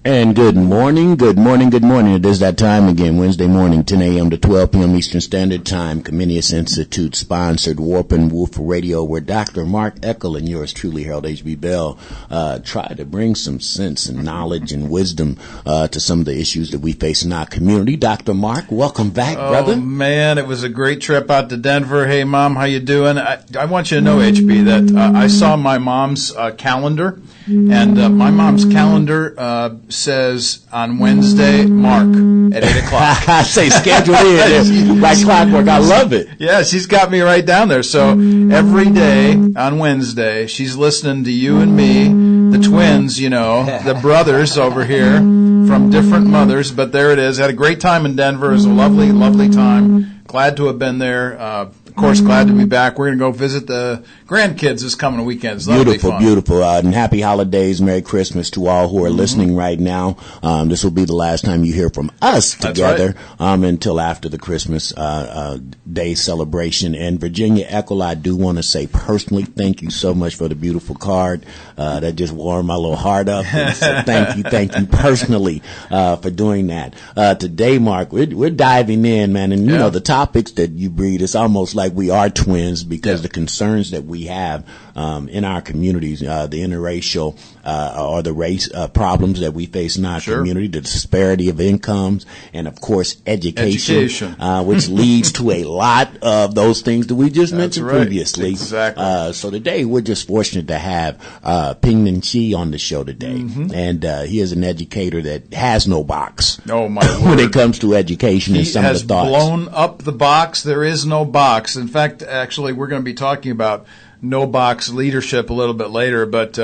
And good morning. It is that time again, Wednesday morning, 10 a.m. to 12 p.m. Eastern Standard Time. Comenius Institute sponsored Warp and Woof Radio, where Dr. Mark Eckel and yours truly, Harold H.B. Bell, try to bring some sense and knowledge and wisdom to some of the issues that we face in our community. Dr. Mark, welcome back, brother. Oh, man, it was a great trip out to Denver. Hey, Mom, how you doing? I want you to know, HB, that I saw my mom's calendar, and my mom's calendar says on Wednesday, Mark, at 8 o'clock. I say schedule in like clockwork. I love it. Yeah, she's got me right down there. So every day on Wednesday, she's listening to you and me, the twins, you know, the brothers over here from different mothers. But there it is. Had a great time in Denver. It was a lovely, lovely time. Glad to have been there. Of course, glad to be back. We're going to go visit the grandkids this coming weekend. Beautiful. And happy holidays, Merry Christmas to all who are listening right now. This will be the last time you hear from us together until after the Christmas Day celebration. And Virginia Eckel, I do want to say personally, thank you so much for the beautiful card. That just warmed my little heart up. And so thank you personally for doing that. Today, Mark, we're diving in, man, and you know the topics that you breed. It's almost like we are twins because the concerns that we have in our communities, the interracial or the race problems that we face in our community, the disparity of incomes, and of course education. Which leads to a lot of those things that we just mentioned previously. Exactly. So today we're just fortunate to have Ping Chi on the show today, and he is an educator that has no box. Oh my word! When it comes to education and some of the thoughts. He has blown up the box. There is no box. In fact, actually, we're going to be talking about no box leadership a little bit later, but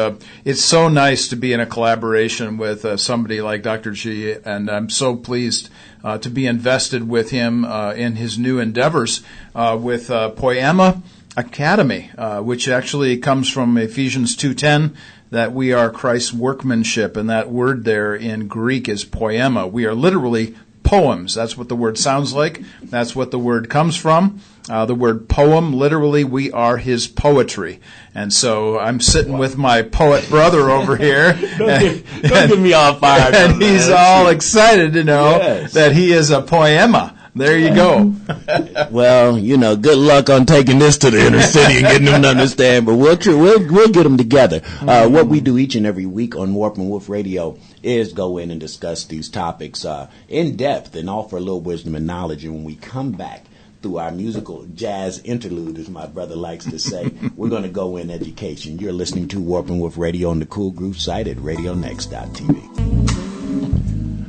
it's so nice to be in a collaboration with somebody like Dr. G, and I'm so pleased to be invested with him in his new endeavors with Poema Academy, which actually comes from Ephesians 2:10, that we are Christ's workmanship, and that word there in Greek is poema. We are literally poems. That's what the word sounds like. That's what the word comes from. The word poem, literally, we are his poetry. And so I'm sitting with my poet brother over here. Don't get me all fired up. And he's all excited to know that he is a poema. There you go. Well, you know, good luck on taking this to the inner city and getting them to understand, but we'll get them together. What we do each and every week on Warp and Woof Radio is go in and discuss these topics in depth and offer a little wisdom and knowledge. And when we come back through our musical jazz interlude, as my brother likes to say, we're going to go in education. You're listening to Warp and Woof Radio on the Cool Groove site at RadioNext.tv.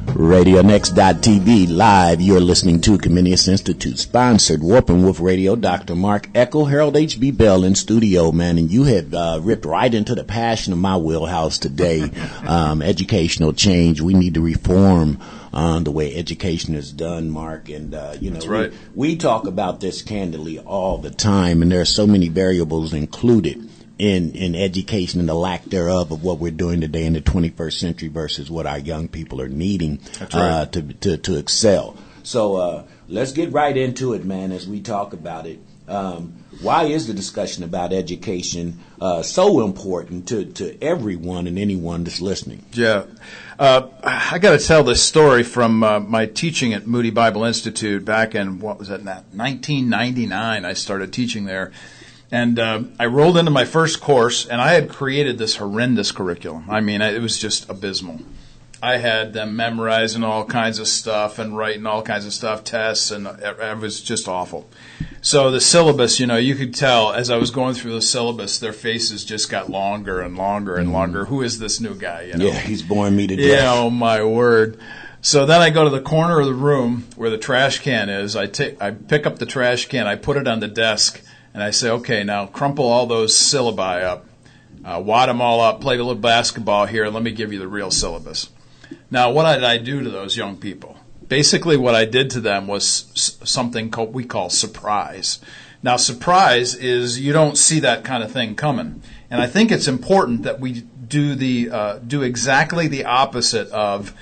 RadioNext.tv live. You're listening to Comenius Institute sponsored Warp and Woof Radio. Dr. Mark Eckel, Harold H.B. Bell in studio, man, and you have ripped right into the passion of my wheelhouse today. Educational change. We need to reform the way education is done, Mark, and you know, we talk about this candidly all the time, and there are so many variables included in education and the lack thereof of what we're doing today in the 21st century versus what our young people are needing to excel. So let's get right into it, man, as we talk about it. Why is the discussion about education so important to everyone and anyone that's listening? Yeah. I got to tell this story from my teaching at Moody Bible Institute back in, 1999. I started teaching there. And I rolled into my first course, and I had created this horrendous curriculum. I mean, it was just abysmal. I had them memorizing all kinds of stuff and writing all kinds of stuff, tests, and it was just awful. So the syllabus, you know, you could tell as I was going through the syllabus, their faces just got longer and longer and longer. Who is this new guy? You know? Yeah, he's boring me to death. Yeah, oh my word. So then I go to the corner of the room where the trash can is. I pick up the trash can, I put it on the desk, and I say, okay, now crumple all those syllabi up, wad them all up, play a little basketball here, and let me give you the real syllabus. Now, what did I do to those young people? Basically, what I did to them was something we call surprise. Now, surprise is you don't see that kind of thing coming. And I think it's important that we do exactly the opposite of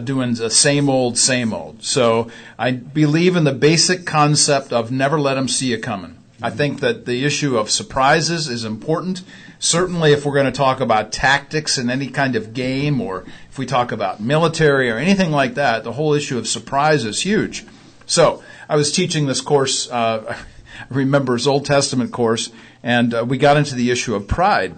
doing the same old, same old. So I believe in the basic concept of never let them see you coming. I think that the issue of surprises is important. Certainly if we're going to talk about tactics in any kind of game, or if we talk about military or anything like that, the whole issue of surprise is huge. So I was teaching this course, I remember his Old Testament course, and we got into the issue of pride.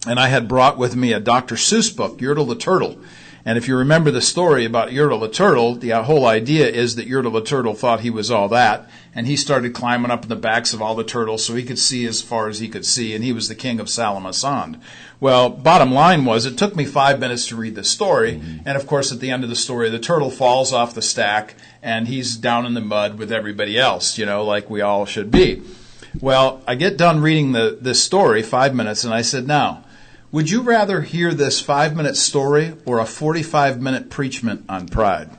And I had brought with me a Dr. Seuss book, Yertle the Turtle. And if you remember the story about Yertle the Turtle, the whole idea is that Yertle the Turtle thought he was all that, and he started climbing up in the backs of all the turtles so he could see as far as he could see, and he was the king of Salamasand. Well, bottom line was, it took me 5 minutes to read this story, and of course at the end of the story, the turtle falls off the stack, and he's down in the mud with everybody else, like we all should be. Well, I get done reading this story, 5 minutes, and I said, now, would you rather hear this 5-minute story or a 45-minute preachment on pride?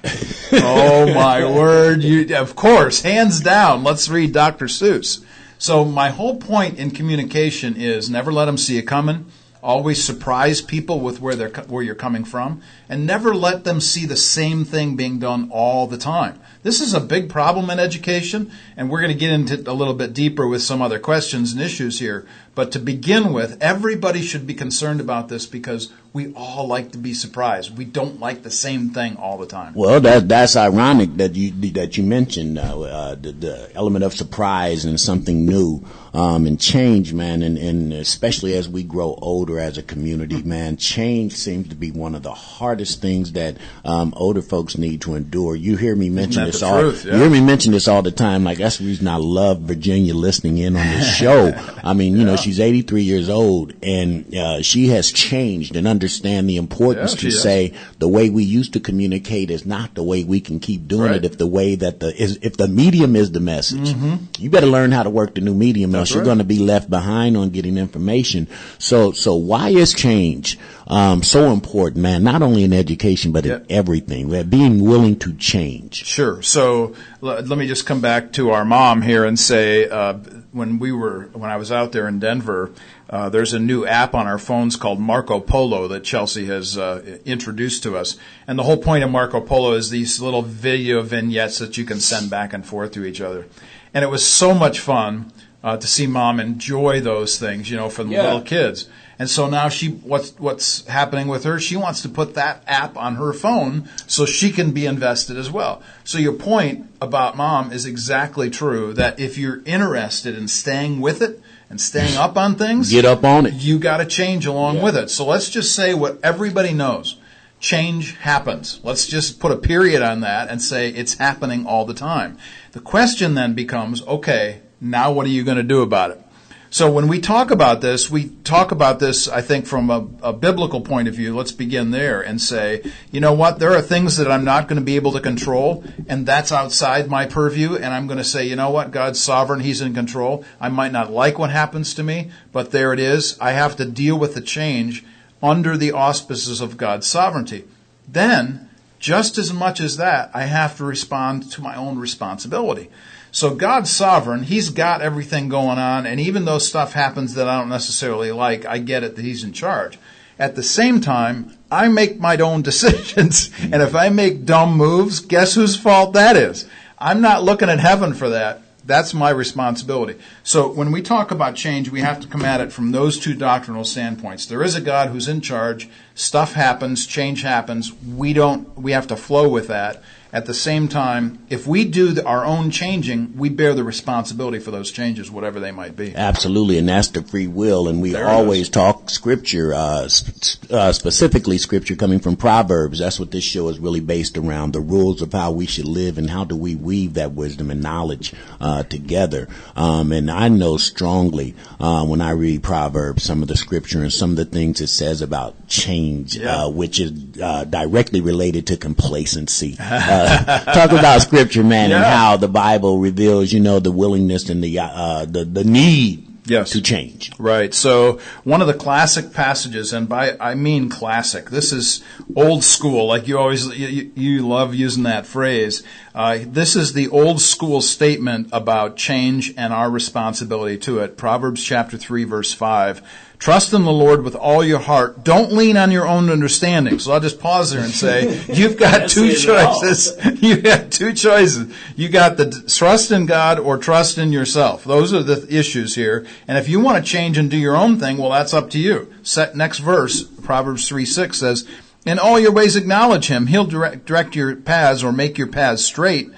Oh, my word. Of course, hands down, let's read Dr. Seuss. So my whole point in communication is never let them see you coming. Always surprise people with where you're coming from. And never let them see the same thing being done all the time. This is a big problem in education, and we're going to get into it a little bit deeper with some other questions and issues here. But to begin with, everybody should be concerned about this because we all like to be surprised. We don't like the same thing all the time. Well, that's ironic that you mentioned the element of surprise and something new and change, man, and especially as we grow older as a community, man, change seems to be one of the hardest things that older folks need to endure. You hear me mention this all. You hear me mention this all the time. Like, that's the reason I love Virginia listening in on this show. I mean, she's 83 years old, and she has changed and understand the importance to say the way we used to communicate is not the way we can keep doing it. If the way that if the medium is the message, you better learn how to work the new medium, else you're going to be left behind on getting information. So why is change so important, man? Not only in education, but in everything. We're being willing to change. Sure. So let me just come back to our mom here and say, when I was out there in Denver, there's a new app on our phones called Marco Polo that Chelsea has introduced to us. And the whole point of Marco Polo is these little video vignettes that you can send back and forth to each other. And it was so much fun to see Mom enjoy those things, for the little kids. And so now what's happening with her? She wants to put that app on her phone so she can be invested as well. So your point about Mom is exactly true, that if you're interested in staying with it and staying up on things, get up on it. You got to change along with it. So let's just say what everybody knows. Change happens. Let's just put a period on that and say it's happening all the time. The question then becomes, okay, now what are you going to do about it? So when we talk about this, I think, from a biblical point of view. Let's begin there and say, you know what, there are things that I'm not going to be able to control, and that's outside my purview, and I'm going to say, you know what, God's sovereign, He's in control. I might not like what happens to me, but there it is. I have to deal with the change under the auspices of God's sovereignty. Then, just as much as that, I have to respond to my own responsibility. So God's sovereign, He's got everything going on, and even though stuff happens that I don't necessarily like, I get it that He's in charge. At the same time, I make my own decisions, and if I make dumb moves, guess whose fault that is? I'm not looking at heaven for that. That's my responsibility. So when we talk about change, we have to come at it from those two doctrinal standpoints. There is a God who's in charge. Stuff happens, change happens. We have to flow with that. At the same time, if we do our own changing, we bear the responsibility for those changes, whatever they might be. Absolutely, and that's the free will. And we always talk Scripture, specifically Scripture coming from Proverbs. That's what this show is really based around, the rules of how we should live and how do we weave that wisdom and knowledge together. And I know strongly when I read Proverbs, some of the Scripture and some of the things it says about change, which is directly related to complacency. Talk about Scripture, man, and how the Bible reveals, the willingness and the need to change. Right. So one of the classic passages, and I mean classic, this is old school, like you love using that phrase. This is the old school statement about change and our responsibility to it. Proverbs chapter 3, verse 5. Trust in the Lord with all your heart. Don't lean on your own understanding. So I'll just pause there and say, you've got two choices. You've got two choices. You got the trust in God or trust in yourself. Those are the issues here. And if you want to change and do your own thing, well, that's up to you. Next verse, Proverbs 3:6 says, In all your ways acknowledge him. He'll direct your paths or make your paths straight.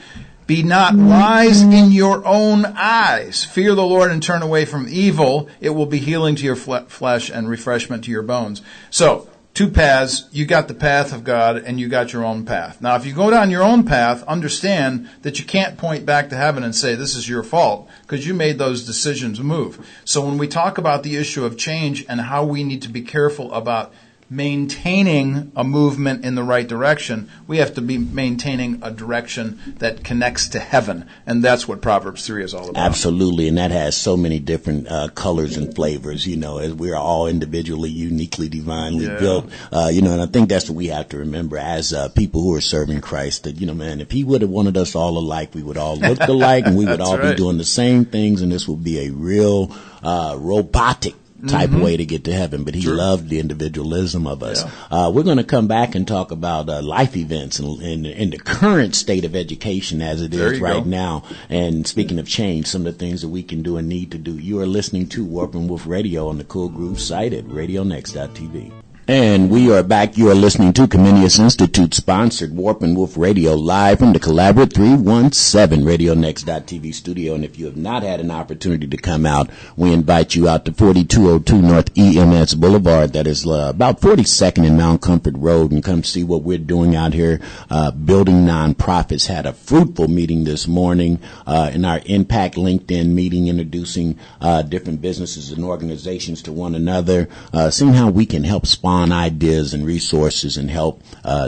Be not wise in your own eyes. Fear the Lord and turn away from evil. It will be healing to your flesh and refreshment to your bones. So, two paths. You got the path of God and you got your own path. Now, if you go down your own path, understand that you can't point back to heaven and say, this is your fault, because you made those decisions move. So when we talk about the issue of change and how we need to be careful about maintaining a movement in the right direction, we have to be maintaining a direction that connects to heaven. And that's what Proverbs 3 is all about. Absolutely. And that has so many different colors and flavors, as we're all individually, uniquely, divinely built. And I think that's what we have to remember as people who are serving Christ, that, man, if he would have wanted us all alike, we would all look alike and we would all be doing the same things, and this would be a real robotic type of way to get to heaven, but he loved the individualism of us. We're going to come back and talk about life events and the current state of education as it is right now. And speaking of change, some of the things that we can do and need to do. You are listening to Warp and Woof Radio on the Cool Groove site at radionext.tv. And we are back. You are listening to Comenius Institute-sponsored Warp and Woof Radio live from the Collaborate 317 RadioNext.tv studio. And if you have not had an opportunity to come out, we invite you out to 4202 North EMS Boulevard. That is about 42nd and Mount Comfort Road, and come see what we're doing out here, building nonprofits. Had a fruitful meeting this morning in our Impact LinkedIn meeting, introducing different businesses and organizations to one another, seeing how we can help sponsor ideas and resources and help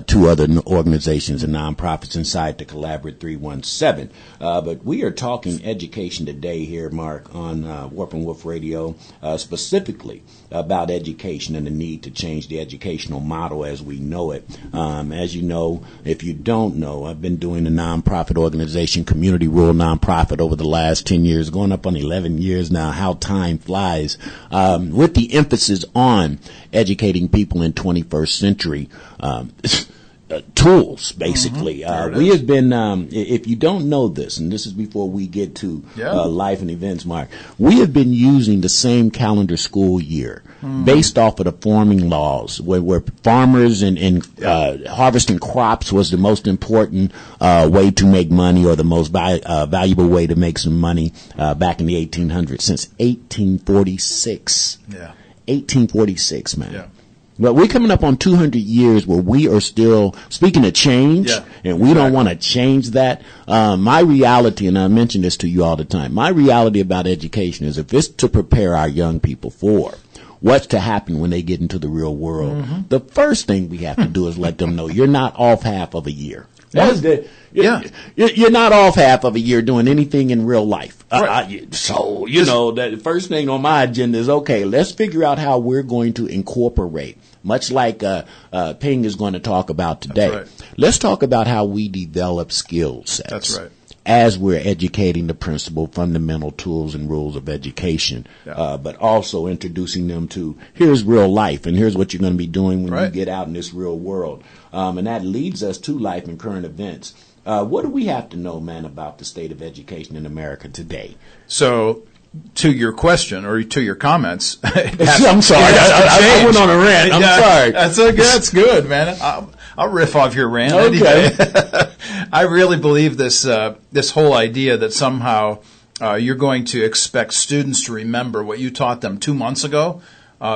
two other organizations and nonprofits inside the Collaborate 317. But we are talking education today here, Mark, on Warp and Woof Radio, specifically about education and the need to change the educational model as we know it. As you know, if you don't know, I've been doing a nonprofit organization, community rural nonprofit, over the last 10 years, going up on 11 years now. How time flies, with the emphasis on educating people in 21st century tools, basically. We have been, if you don't know this, and this is before we get to life and events, Mark, we have been using the same calendar school year based off of the farming laws, where farmers and harvesting crops was the most important way to make money, or the most valuable way to make some money back in the 1800s, since 1846. 1846, man. But we're coming up on 200 years where we are still speaking of change, and we don't want to change that. My reality, and I mention this to you all the time, my reality about education is, if it's to prepare our young people for what's to happen when they get into the real world, the first thing we have to do is let them know you're not off half of a year. You're not off half of a year doing anything in real life. So, the first thing on my agenda is, okay, let's figure out how we're going to incorporate, much like Ping is going to talk about today. Let's talk about how we develop skill sets. As we're educating the principal, fundamental tools and rules of education, but also introducing them to, here's real life, and here's what you're going to be doing when you get out in this real world. And that leads us to life and current events. What do we have to know, man, about the state of education in America today? So, to your question, or to your comments. I'm sorry. I went on a rant. I'm sorry. That's good, man. I'll riff off your rant. Okay. I really believe this whole idea that somehow you're going to expect students to remember what you taught them 2 months ago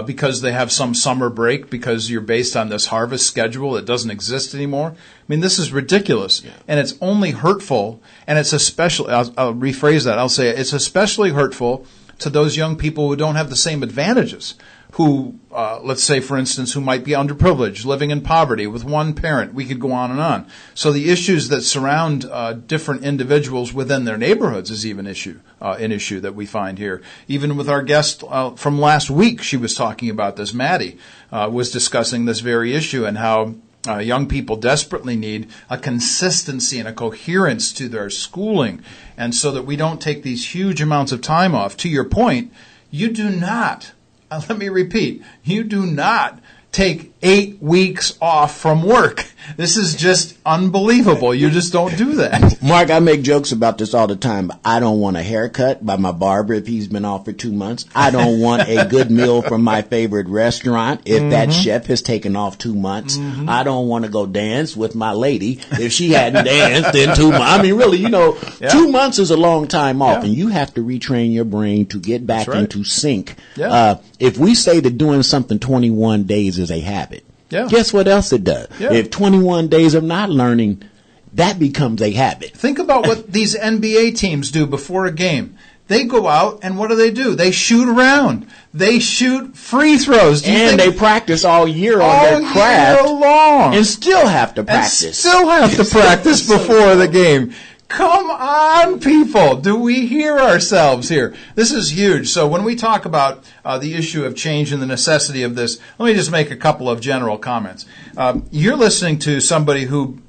because they have some summer break, because you're based on this harvest schedule that doesn't exist anymore. I mean, this is ridiculous, and it's only hurtful, and it's especially, I'll rephrase that, I'll say it's especially hurtful to those young people who don't have the same advantages, who, let's say, for instance, who might be underprivileged, living in poverty with one parent. We could go on and on. So the issues that surround different individuals within their neighborhoods is even an issue that we find here. Even with our guest from last week, she was talking about this. Maddie was discussing this very issue, and how young people desperately need a consistency and a coherence to their schooling, and so that we don't take these huge amounts of time off. To your point, you do not, let me repeat, you do not take 8 weeks off from work. This is just unbelievable. You just don't do that. Mark, I make jokes about this all the time. But I don't want a haircut by my barber if he's been off for 2 months. I don't want a good meal from my favorite restaurant if that chef has taken off 2 months. I don't want to go dance with my lady if she hadn't danced in 2 months. I mean, really, 2 months is a long time off, and you have to retrain your brain to get back into sync. Yeah. If we say that doing something 21 days is a habit, guess what else it does? Yeah. If 21 days of not learning, that becomes a habit. Think about what these NBA teams do before a game. They go out and what do? They shoot around. They shoot free throws. And they practice all year on their craft. All year long. And still have to practice. Before the game. Come on, people. Do we hear ourselves here? This is huge. So when we talk about the issue of change and the necessity of this, let me just make a couple of general comments. You're listening to somebody who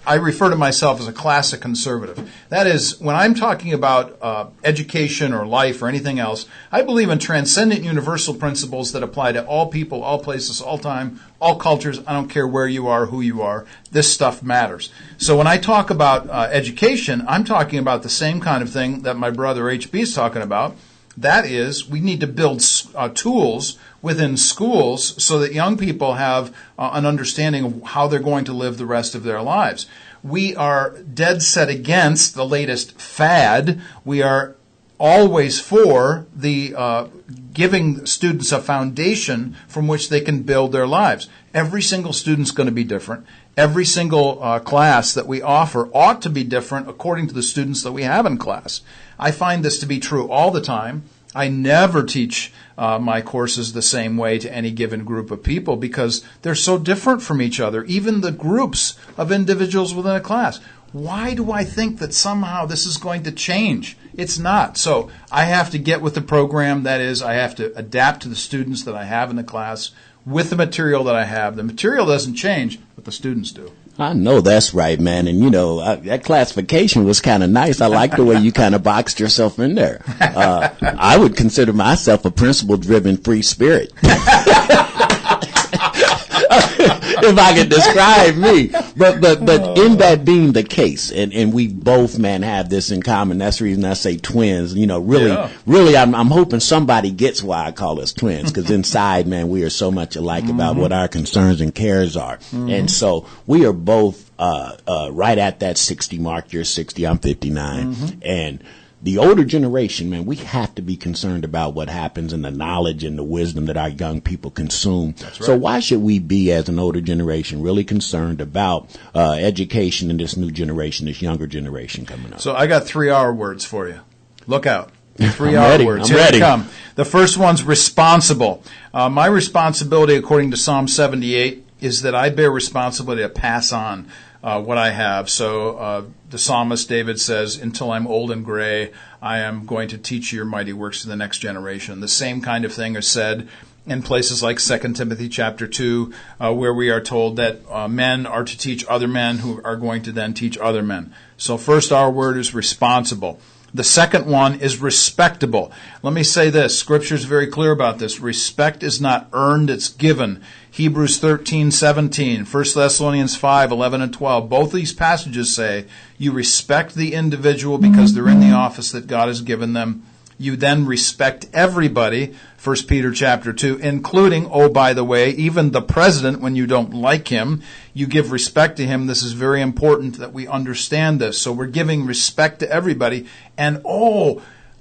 I refer to myself as a classic conservative. That is, when I'm talking about education or life or anything else, I believe in transcendent universal principles that apply to all people, all places, all time, all cultures. I don't care where you are, who you are. This stuff matters. So when I talk about education, I'm talking about the same kind of thing that my brother HB is talking about. That is, we need to build tools within schools so that young people have an understanding of how they're going to live the rest of their lives. We are dead set against the latest fad. We are always for the giving students a foundation from which they can build their lives. Every single student's going to be different. Every single class that we offer ought to be different according to the students that we have in class. I find this to be true all the time. I never teach my courses the same way to any given group of people because they're so different from each other, even the groups of individuals within a class. Why do I think that somehow this is going to change? It's not. So I have to get with the program. That is, I have to adapt to the students that I have in the class with the material that I have. The material doesn't change, but the students do. I know that's right, man. And, that classification was kind of nice. I like the way you kind of boxed yourself in there. I would consider myself a principle-driven free spirit. If I could describe me. But in that being the case, and we both, man, have this in common. That's the reason I say twins. Really, I'm hoping somebody gets why I call us twins, because inside, man, we are so much alike about what our concerns and cares are. And so we are both right at that 60 mark. You're 60, I'm 59. And the older generation, man, we have to be concerned about what happens and the knowledge and the wisdom that our young people consume. That's right. So why should we be, as an older generation, really concerned about education in this new generation, this younger generation coming up? So I got 3R words for you. Look out. 3R words. I'm ready. Here they come. The first one's responsible. My responsibility, according to Psalm 78, is that I bear responsibility to pass on what I have. So the psalmist David says, until I'm old and gray, I am going to teach your mighty works to the next generation. The same kind of thing is said in places like 2 Timothy chapter 2, where we are told that men are to teach other men who are going to then teach other men. So first, our word is responsible. The second one is respectable. Let me say this. Scripture is very clear about this. Respect is not earned, it's given. Hebrews 13:17, 1 Thessalonians 5:11 and 12. Both these passages say you respect the individual because they're in the office that God has given them. You then respect everybody, 1 Peter chapter 2, including, oh, by the way, even the president when you don't like him. You give respect to him. This is very important that we understand this. So we're giving respect to everybody. And,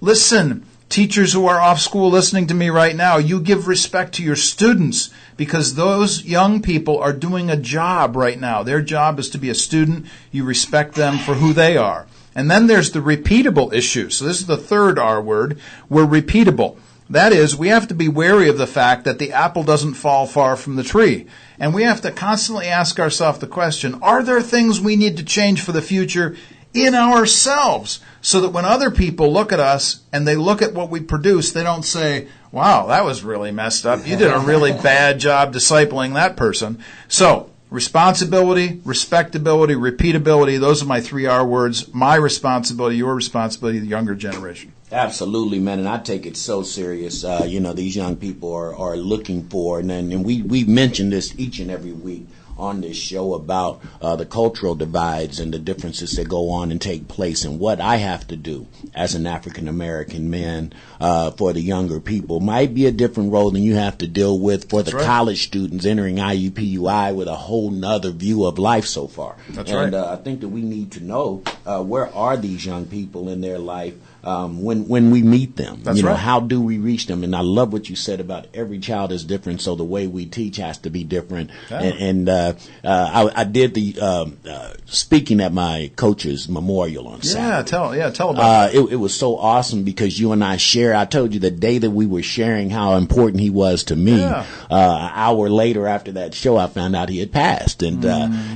listen, teachers who are off school listening to me right now, you give respect to your students because those young people are doing a job right now. Their job is to be a student. You respect them for who they are. And then there's the repeatable issue. So this is the third R word. We're repeatable. That is, we have to be wary of the fact that the apple doesn't fall far from the tree. And we have to constantly ask ourselves the question, are there things we need to change for the future in ourselves so that when other people look at us and they look at what we produce, they don't say, wow, that was really messed up. You did a really bad job discipling that person. So, responsibility, respectability, repeatability, those are my 3R words. My responsibility, your responsibility, the younger generation. Absolutely, man, and I take it so serious. These young people are looking for, and we mention this each and every week on this show about the cultural divides and the differences that go on and take place, and what I have to do as an African American man for the younger people might be a different role than you have to deal with for the college students entering IUPUI with a whole nother view of life so far. And I think that we need to know where are these young people in their life when we meet them. How do we reach them? And I love what you said about every child is different, so the way we teach has to be different. I did the speaking at my coach's memorial on Saturday. Tell about it. It was so awesome because you and I share. I told you the day that we were sharing how important he was to me. An hour later after that show, I found out he had passed, and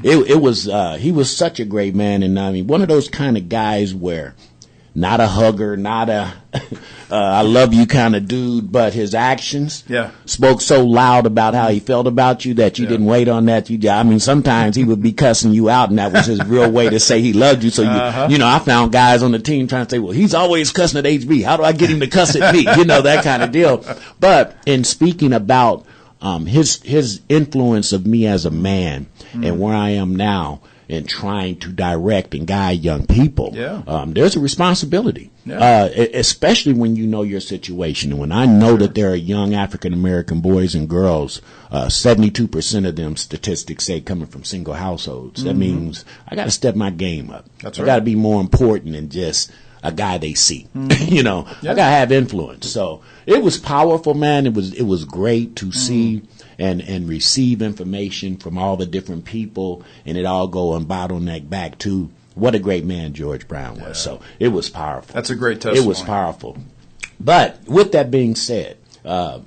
he was such a great man. And I mean, one of those kind of guys where not a hugger, not a I love you kind of dude, but his actions spoke so loud about how he felt about you that you didn't wait on that. Sometimes he would be cussing you out, and that was his real way to say he loved you. So, I found guys on the team trying to say, well, he's always cussing at HB. How do I get him to cuss at me? That kind of deal. But in speaking about his influence of me as a man and where I am now, and trying to direct and guide young people, there's a responsibility, especially when you know your situation. And when I know that there are young African-American boys and girls, 72% of them, statistics say, coming from single households, that means I got to step my game up. I got to be more important than just a guy they see. I got to have influence. So it was powerful, man. It was great to see and receive information from all the different people, and it all go and bottleneck back to what a great man George Brown was. So it was powerful. That's a great testimony. It was powerful. But with that being said, our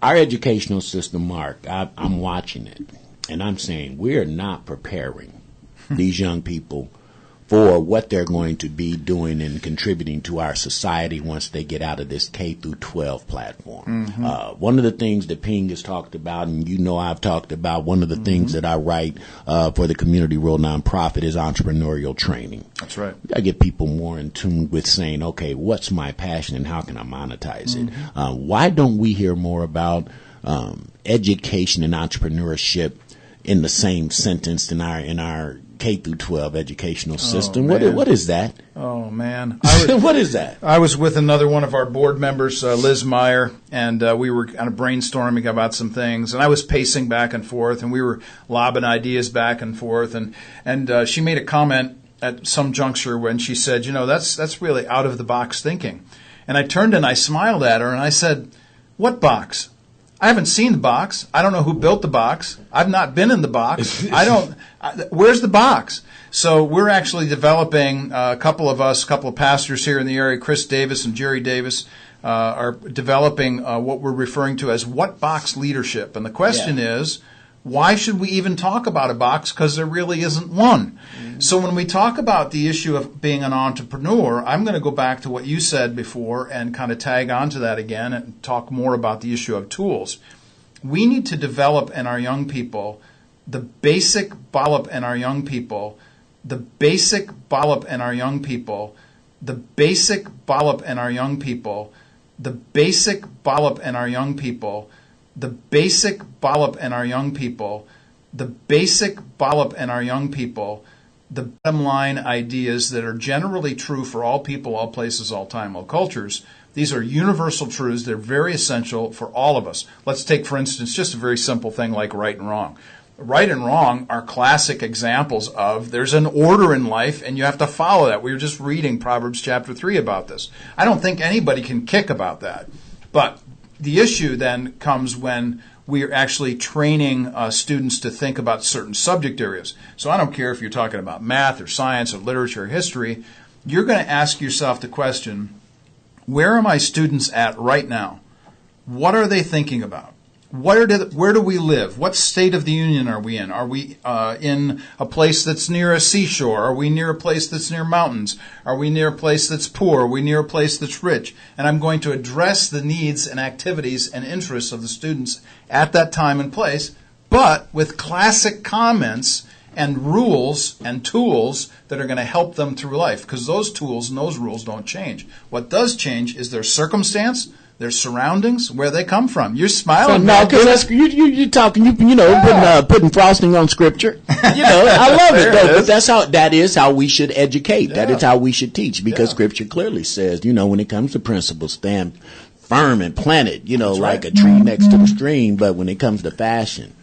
educational system, Mark, I'm watching it, and I'm saying we're not preparing these young people for what they're going to be doing and contributing to our society once they get out of this K through 12 platform. One of the things that Ping has talked about, and I've talked about, one of the things that I write for the Community World Nonprofit is entrepreneurial training. That's right. We got to get people more in tune with saying, okay, what's my passion and how can I monetize it? Why don't we hear more about education and entrepreneurship in the same sentence in our K through 12 educational system? What is that? Oh, man. What is that? I was with another one of our board members, Liz Meyer, and we were kind of brainstorming about some things, and I was pacing back and forth, and we were lobbing ideas back and forth, and she made a comment at some juncture when she said, that's really out of the box thinking. And I turned and I smiled at her, and I said, what box? I haven't seen the box. I don't know who built the box. I've not been in the box. Where's the box? So we're actually developing, a couple of pastors here in the area, Chris Davis and Jerry Davis, are developing what we're referring to as what box leadership. And the question is, why should we even talk about a box? Because there really isn't one. So when we talk about the issue of being an entrepreneur, I'm going to go back to what you said before and kind of tag onto that again and talk more about the issue of tools. We need to develop in our young people the basic the basic the bottom line ideas that are generally true for all people, all places, all time, all cultures. These are universal truths. They're very essential for all of us. Let's take, for instance, just a very simple thing like right and wrong. Right and wrong are classic examples of there's an order in life and you have to follow that. We were just reading Proverbs chapter 3 about this. I don't think anybody can kick about that. But the issue then comes when we are actually training students to think about certain subject areas. So I don't care if you're talking about math or science or literature or history. You're going to ask yourself the question, where are my students at right now? What are they thinking about? Where do we live? What state of the union are we in? Are we in a place that's near a seashore? Are we near a place that's near mountains? Are we near a place that's poor? Are we near a place that's rich? And I'm going to address the needs and activities and interests of the students at that time and place, but with classic comments and rules and tools that are going to help them through life, because those tools and those rules don't change. What does change is their circumstance, their surroundings, where they come from. You're smiling. No, because you're talking, putting frosting on scripture. I love it, though. But that is how we should educate. Yeah. That is how we should teach, because scripture clearly says, when it comes to principles, stand firm and planted, like a tree next to the stream. But when it comes to fashion,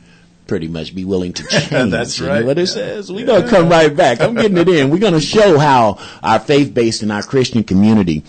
pretty much be willing to change. That's right. What it says. We're going to come right back. I'm getting it in. We're going to show how our faith-based and our Christian community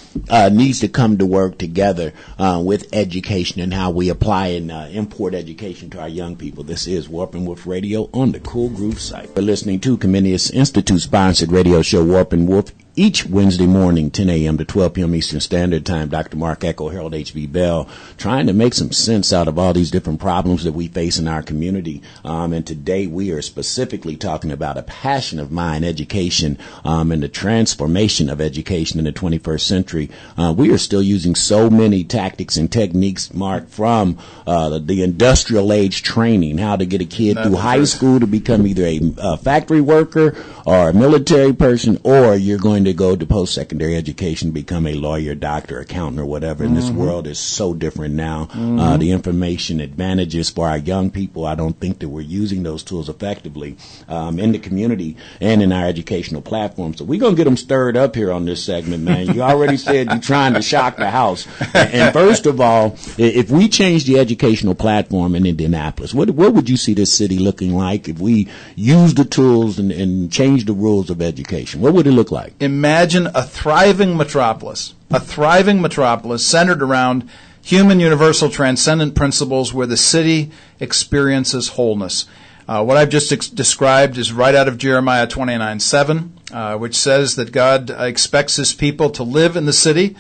needs to come to work together with education, and how we apply and import education to our young people. This is Warp and Woof Radio on the Cool Groove site. We're listening to Comenius Institute-sponsored radio show Warp and Woof. Each Wednesday morning, 10 a.m. to 12 p.m. Eastern Standard Time, Dr. Mark Echo, Harold H.B. Bell, trying to make some sense out of all these different problems that we face in our community. And today we are specifically talking about a passion of mine, education, and the transformation of education in the 21st century. We are still using so many tactics and techniques, Mark, from the industrial age training, how to get a kid through high school to become either a factory worker or a military person, or you're going to go to post-secondary education, become a lawyer, doctor, accountant, or whatever. And this world is so different now. The information advantages for our young people, I don't think that we're using those tools effectively in the community and in our educational platform. So we're going to get them stirred up here on this segment, man. You already said you're trying to shock the house. And first of all, if we change the educational platform in Indianapolis, what would you see this city looking like if we use the tools and change the rules of education? What would it look like? Imagine a thriving metropolis centered around human universal transcendent principles where the city experiences wholeness. What I've just described is right out of Jeremiah 29:7, which says that God expects his people to live in the city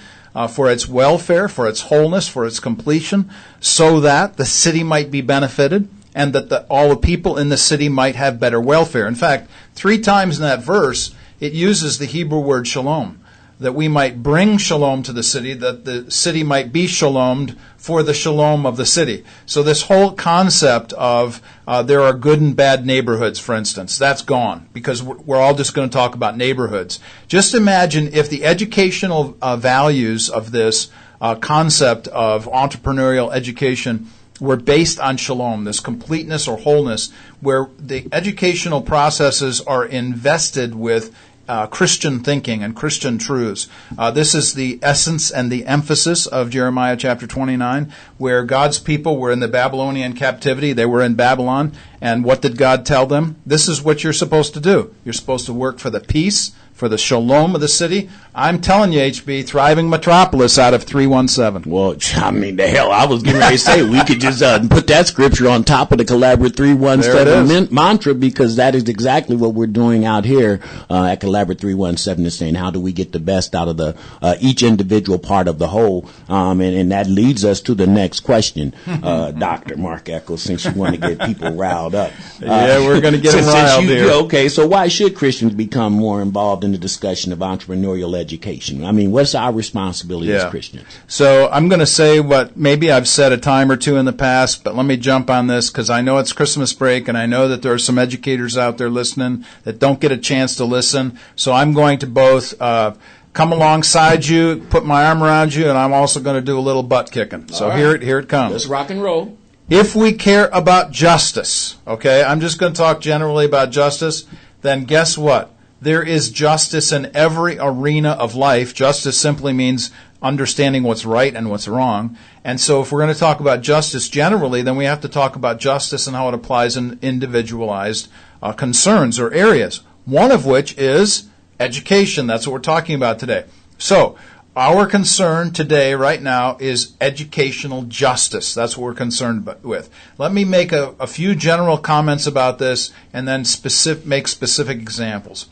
for its welfare, for its wholeness, for its completion, so that the city might be benefited and that all the people in the city might have better welfare. In fact, 3 times in that verse, it uses the Hebrew word shalom, that we might bring shalom to the city, that the city might be shalomed for the shalom of the city. So this whole concept of there are good and bad neighborhoods, for instance, that's gone, because we're all just going to talk about neighborhoods. Just imagine if the educational values of this concept of entrepreneurial education were based on shalom, this completeness or wholeness, where the educational processes are invested with Christian thinking and Christian truths. This is the essence and the emphasis of Jeremiah chapter 29, where God's people were in the Babylonian captivity. They were in Babylon. And what did God tell them? This is what you're supposed to do. You're supposed to work for the peace, for the shalom of the city. I'm telling you, HB, thriving metropolis out of 317. Well, I mean, the hell, I was getting ready to say we could just put that scripture on top of the Collaborate 317 mantra, because that is exactly what we're doing out here at Collaborate 317, is saying how do we get the best out of the each individual part of the whole, and that leads us to the next question, Dr. Mark Eccles, since you want to get people riled up. Yeah, we're going to get them riled here. Okay, so why should Christians become more involved in the discussion of entrepreneurial education? I mean, what's our responsibility as Christians? So I'm going to say what maybe I've said a time or two in the past, but let me jump on this because I know it's Christmas break and I know that there are some educators out there listening that don't get a chance to listen. So I'm going to both come alongside you, put my arm around you, and I'm also going to do a little butt kicking. So here it comes. Let's rock and roll. If we care about justice, okay, I'm just going to talk generally about justice, then guess what? There is justice in every arena of life. Justice simply means understanding what's right and what's wrong. And so if we're going to talk about justice generally, then we have to talk about justice and how it applies in individualized concerns or areas, one of which is education. That's what we're talking about today. So our concern today, right now, is educational justice. That's what we're concerned with. Let me make a few general comments about this and then make specific examples.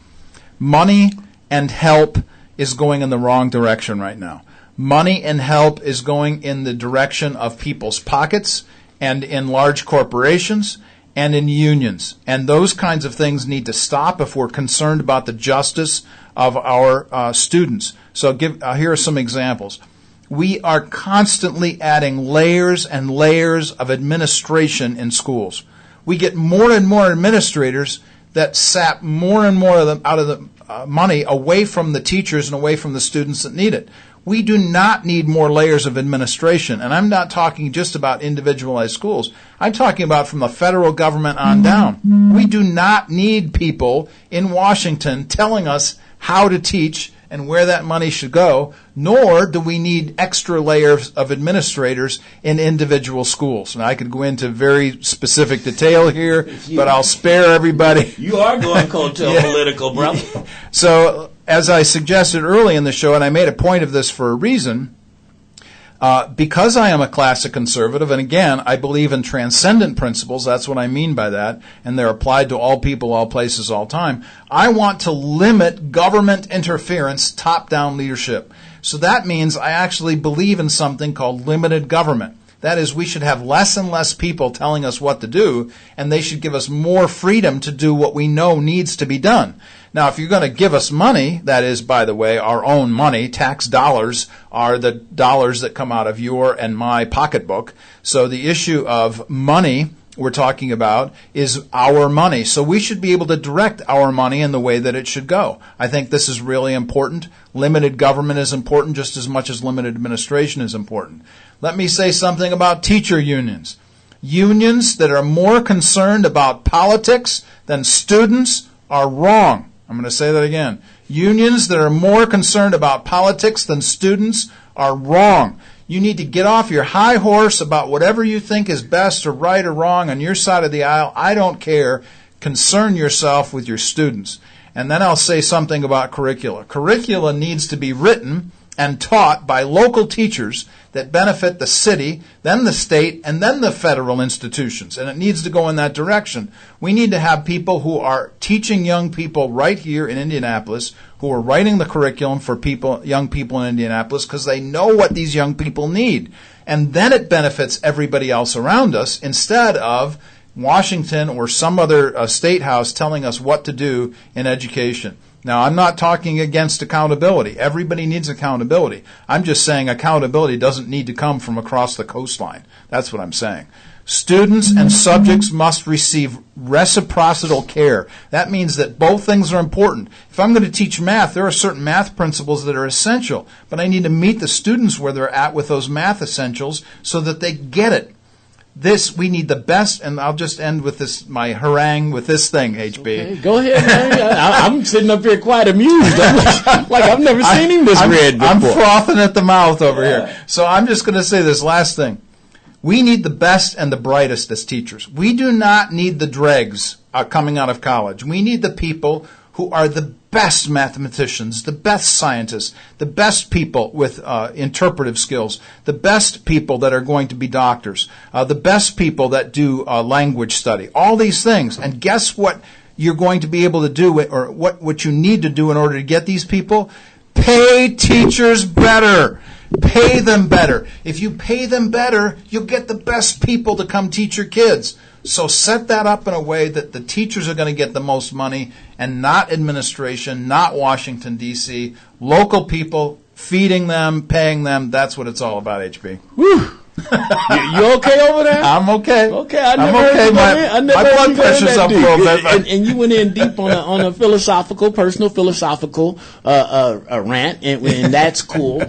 Money and help is going in the wrong direction right now. Money and help is going in the direction of people's pockets and in large corporations and in unions. And those kinds of things need to stop if we're concerned about the justice of our students. So here are some examples. We are constantly adding layers and layers of administration in schools. We get more and more administrators that sap more and more of out of the money away from the teachers and away from the students that need it. We do not need more layers of administration. And I'm not talking just about individualized schools. I'm talking about from the federal government on down. We do not need people in Washington telling us how to teach and where that money should go, nor do we need extra layers of administrators in individual schools. And I could go into very specific detail here, but I'll spare everybody. You are going coattail political, brother. So, as I suggested early in the show, and I made a point of this for a reason, because I am a classic conservative, and again, I believe in transcendent principles, that's what I mean by that, and they're applied to all people, all places, all time, I want to limit government interference, top-down leadership. So that means I actually believe in something called limited government. That is, we should have less and less people telling us what to do, and they should give us more freedom to do what we know needs to be done. Now, if you're going to give us money, that is, by the way, our own money, tax dollars are the dollars that come out of your and my pocketbook. So the issue of money we're talking about is our money. So we should be able to direct our money in the way that it should go. I think this is really important. Limited government is important just as much as limited administration is important. Let me say something about teacher unions. Unions that are more concerned about politics than students are wrong. I'm going to say that again. Unions that are more concerned about politics than students are wrong. You need to get off your high horse about whatever you think is best or right or wrong on your side of the aisle. I don't care. Concern yourself with your students. And then I'll say something about curricula. Curricula needs to be written and taught by local teachers that benefit the city, then the state, and then the federal institutions. And it needs to go in that direction. We need to have people who are teaching young people right here in Indianapolis, who are writing the curriculum for young people in Indianapolis, because they know what these young people need. And then it benefits everybody else around us, instead of Washington or some other state house telling us what to do in education. Now, I'm not talking against accountability. Everybody needs accountability. I'm just saying accountability doesn't need to come from across the coastline. That's what I'm saying. Students and subjects must receive reciprocal care. That means that both things are important. If I'm going to teach math, there are certain math principles that are essential, but I need to meet the students where they're at with those math essentials so that they get it. We need the best, and I'll just end with this, my harangue with this thing, HB. Okay, go ahead, man. I'm sitting up here quite amused. Like I've never seen him this red before. I'm frothing at the mouth over here. So I'm just going to say this last thing. We need the best and the brightest as teachers. We do not need the dregs coming out of college. We need the people who are the best mathematicians, the best scientists, the best people with interpretive skills, the best people that are going to be doctors, the best people that do language study, all these things. And guess what you're going to be able to do, or what you need to do in order to get these people? Pay teachers better. Pay them better. If you pay them better, you'll get the best people to come teach your kids. So set that up in a way that the teachers are going to get the most money, and not administration, not Washington, D.C., local people, feeding them, paying them. That's what it's all about, HB. Woo. You okay over there? I'm okay. Okay, I'm okay. My blood pressure's up a little bit. And you went in deep on a personal philosophical rant, and that's cool.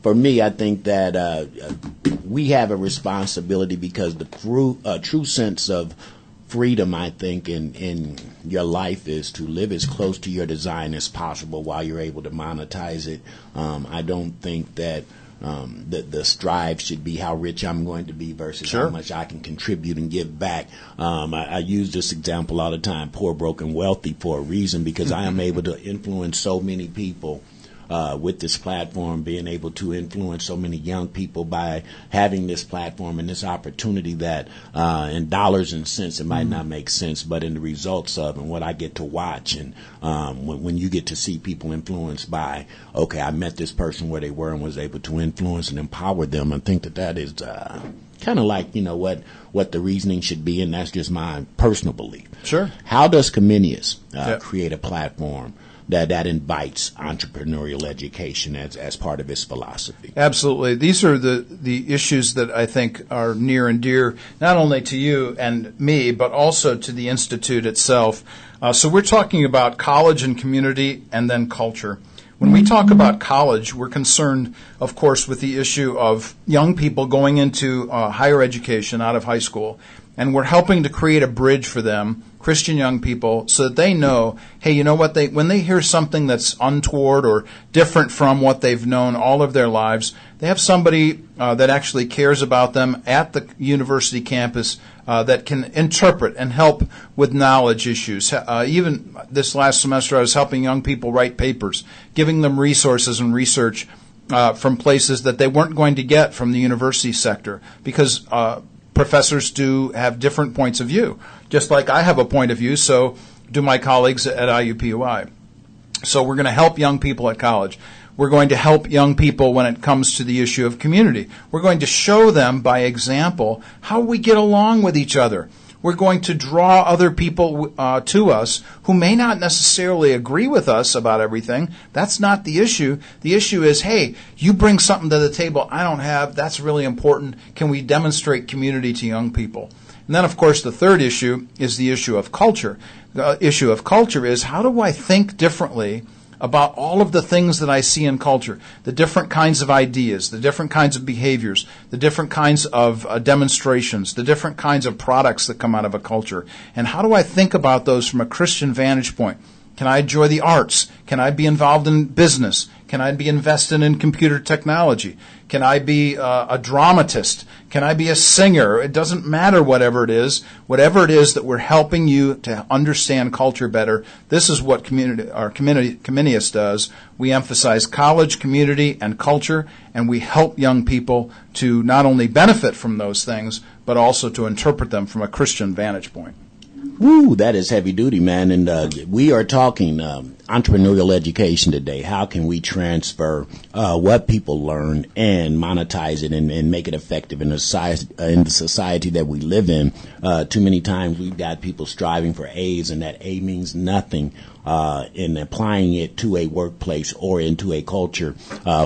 For me, I think that we have a responsibility, because the true sense of freedom, I think, in your life is to live as close to your design as possible while you're able to monetize it. I don't think that the strive should be how rich I'm going to be versus how much I can contribute and give back. I use this example all the time, poor, broke, and wealthy, for a reason, because I am able to influence so many people with this platform, being able to influence so many young people by having this platform and this opportunity that in dollars and cents it might not make sense, but in the results of and what I get to watch, and when you get to see people influenced by, okay, I met this person where they were and was able to influence and empower them, I think that is kind of like, what the reasoning should be, and that's just my personal belief. Sure. How does Comenius create a platform that invites entrepreneurial education as part of its philosophy. Absolutely. These are the issues that I think are near and dear, not only to you and me, but also to the Institute itself. So we're talking about college and community and then culture. When we talk about college, we're concerned, of course, with the issue of young people going into higher education out of high school. And we're helping to create a bridge for them, Christian young people, so that they know, hey, you know what, when they hear something that's untoward or different from what they've known all of their lives, they have somebody that actually cares about them at the university campus that can interpret and help with knowledge issues. Even this last semester, I was helping young people write papers, giving them resources and research from places that they weren't going to get from the university sector, because professors do have different points of view. Just like I have a point of view, so do my colleagues at IUPUI. So we're going to help young people at college. We're going to help young people when it comes to the issue of community. We're going to show them by example how we get along with each other. We're going to draw other people to us who may not necessarily agree with us about everything. That's not the issue. The issue is, hey, you bring something to the table I don't have. That's really important. Can we demonstrate community to young people? And then, of course, the third issue is the issue of culture. The issue of culture is, how do I think differently about all of the things that I see in culture, the different kinds of ideas, the different kinds of behaviors, the different kinds of demonstrations, the different kinds of products that come out of a culture. And how do I think about those from a Christian vantage point? Can I enjoy the arts? Can I be involved in business? Can I be invested in computer technology? Can I be a dramatist? Can I be a singer? It doesn't matter whatever it is that we're helping you to understand culture better. This is what Comenius does. We emphasize college, community, and culture, and we help young people to not only benefit from those things, but also to interpret them from a Christian vantage point. Woo, that is heavy duty, man. And we are talking entrepreneurial education today. How can we transfer what people learn and monetize it and make it effective in the society that we live in? Too many times we've got people striving for A's, and that A means nothing in applying it to a workplace or into a culture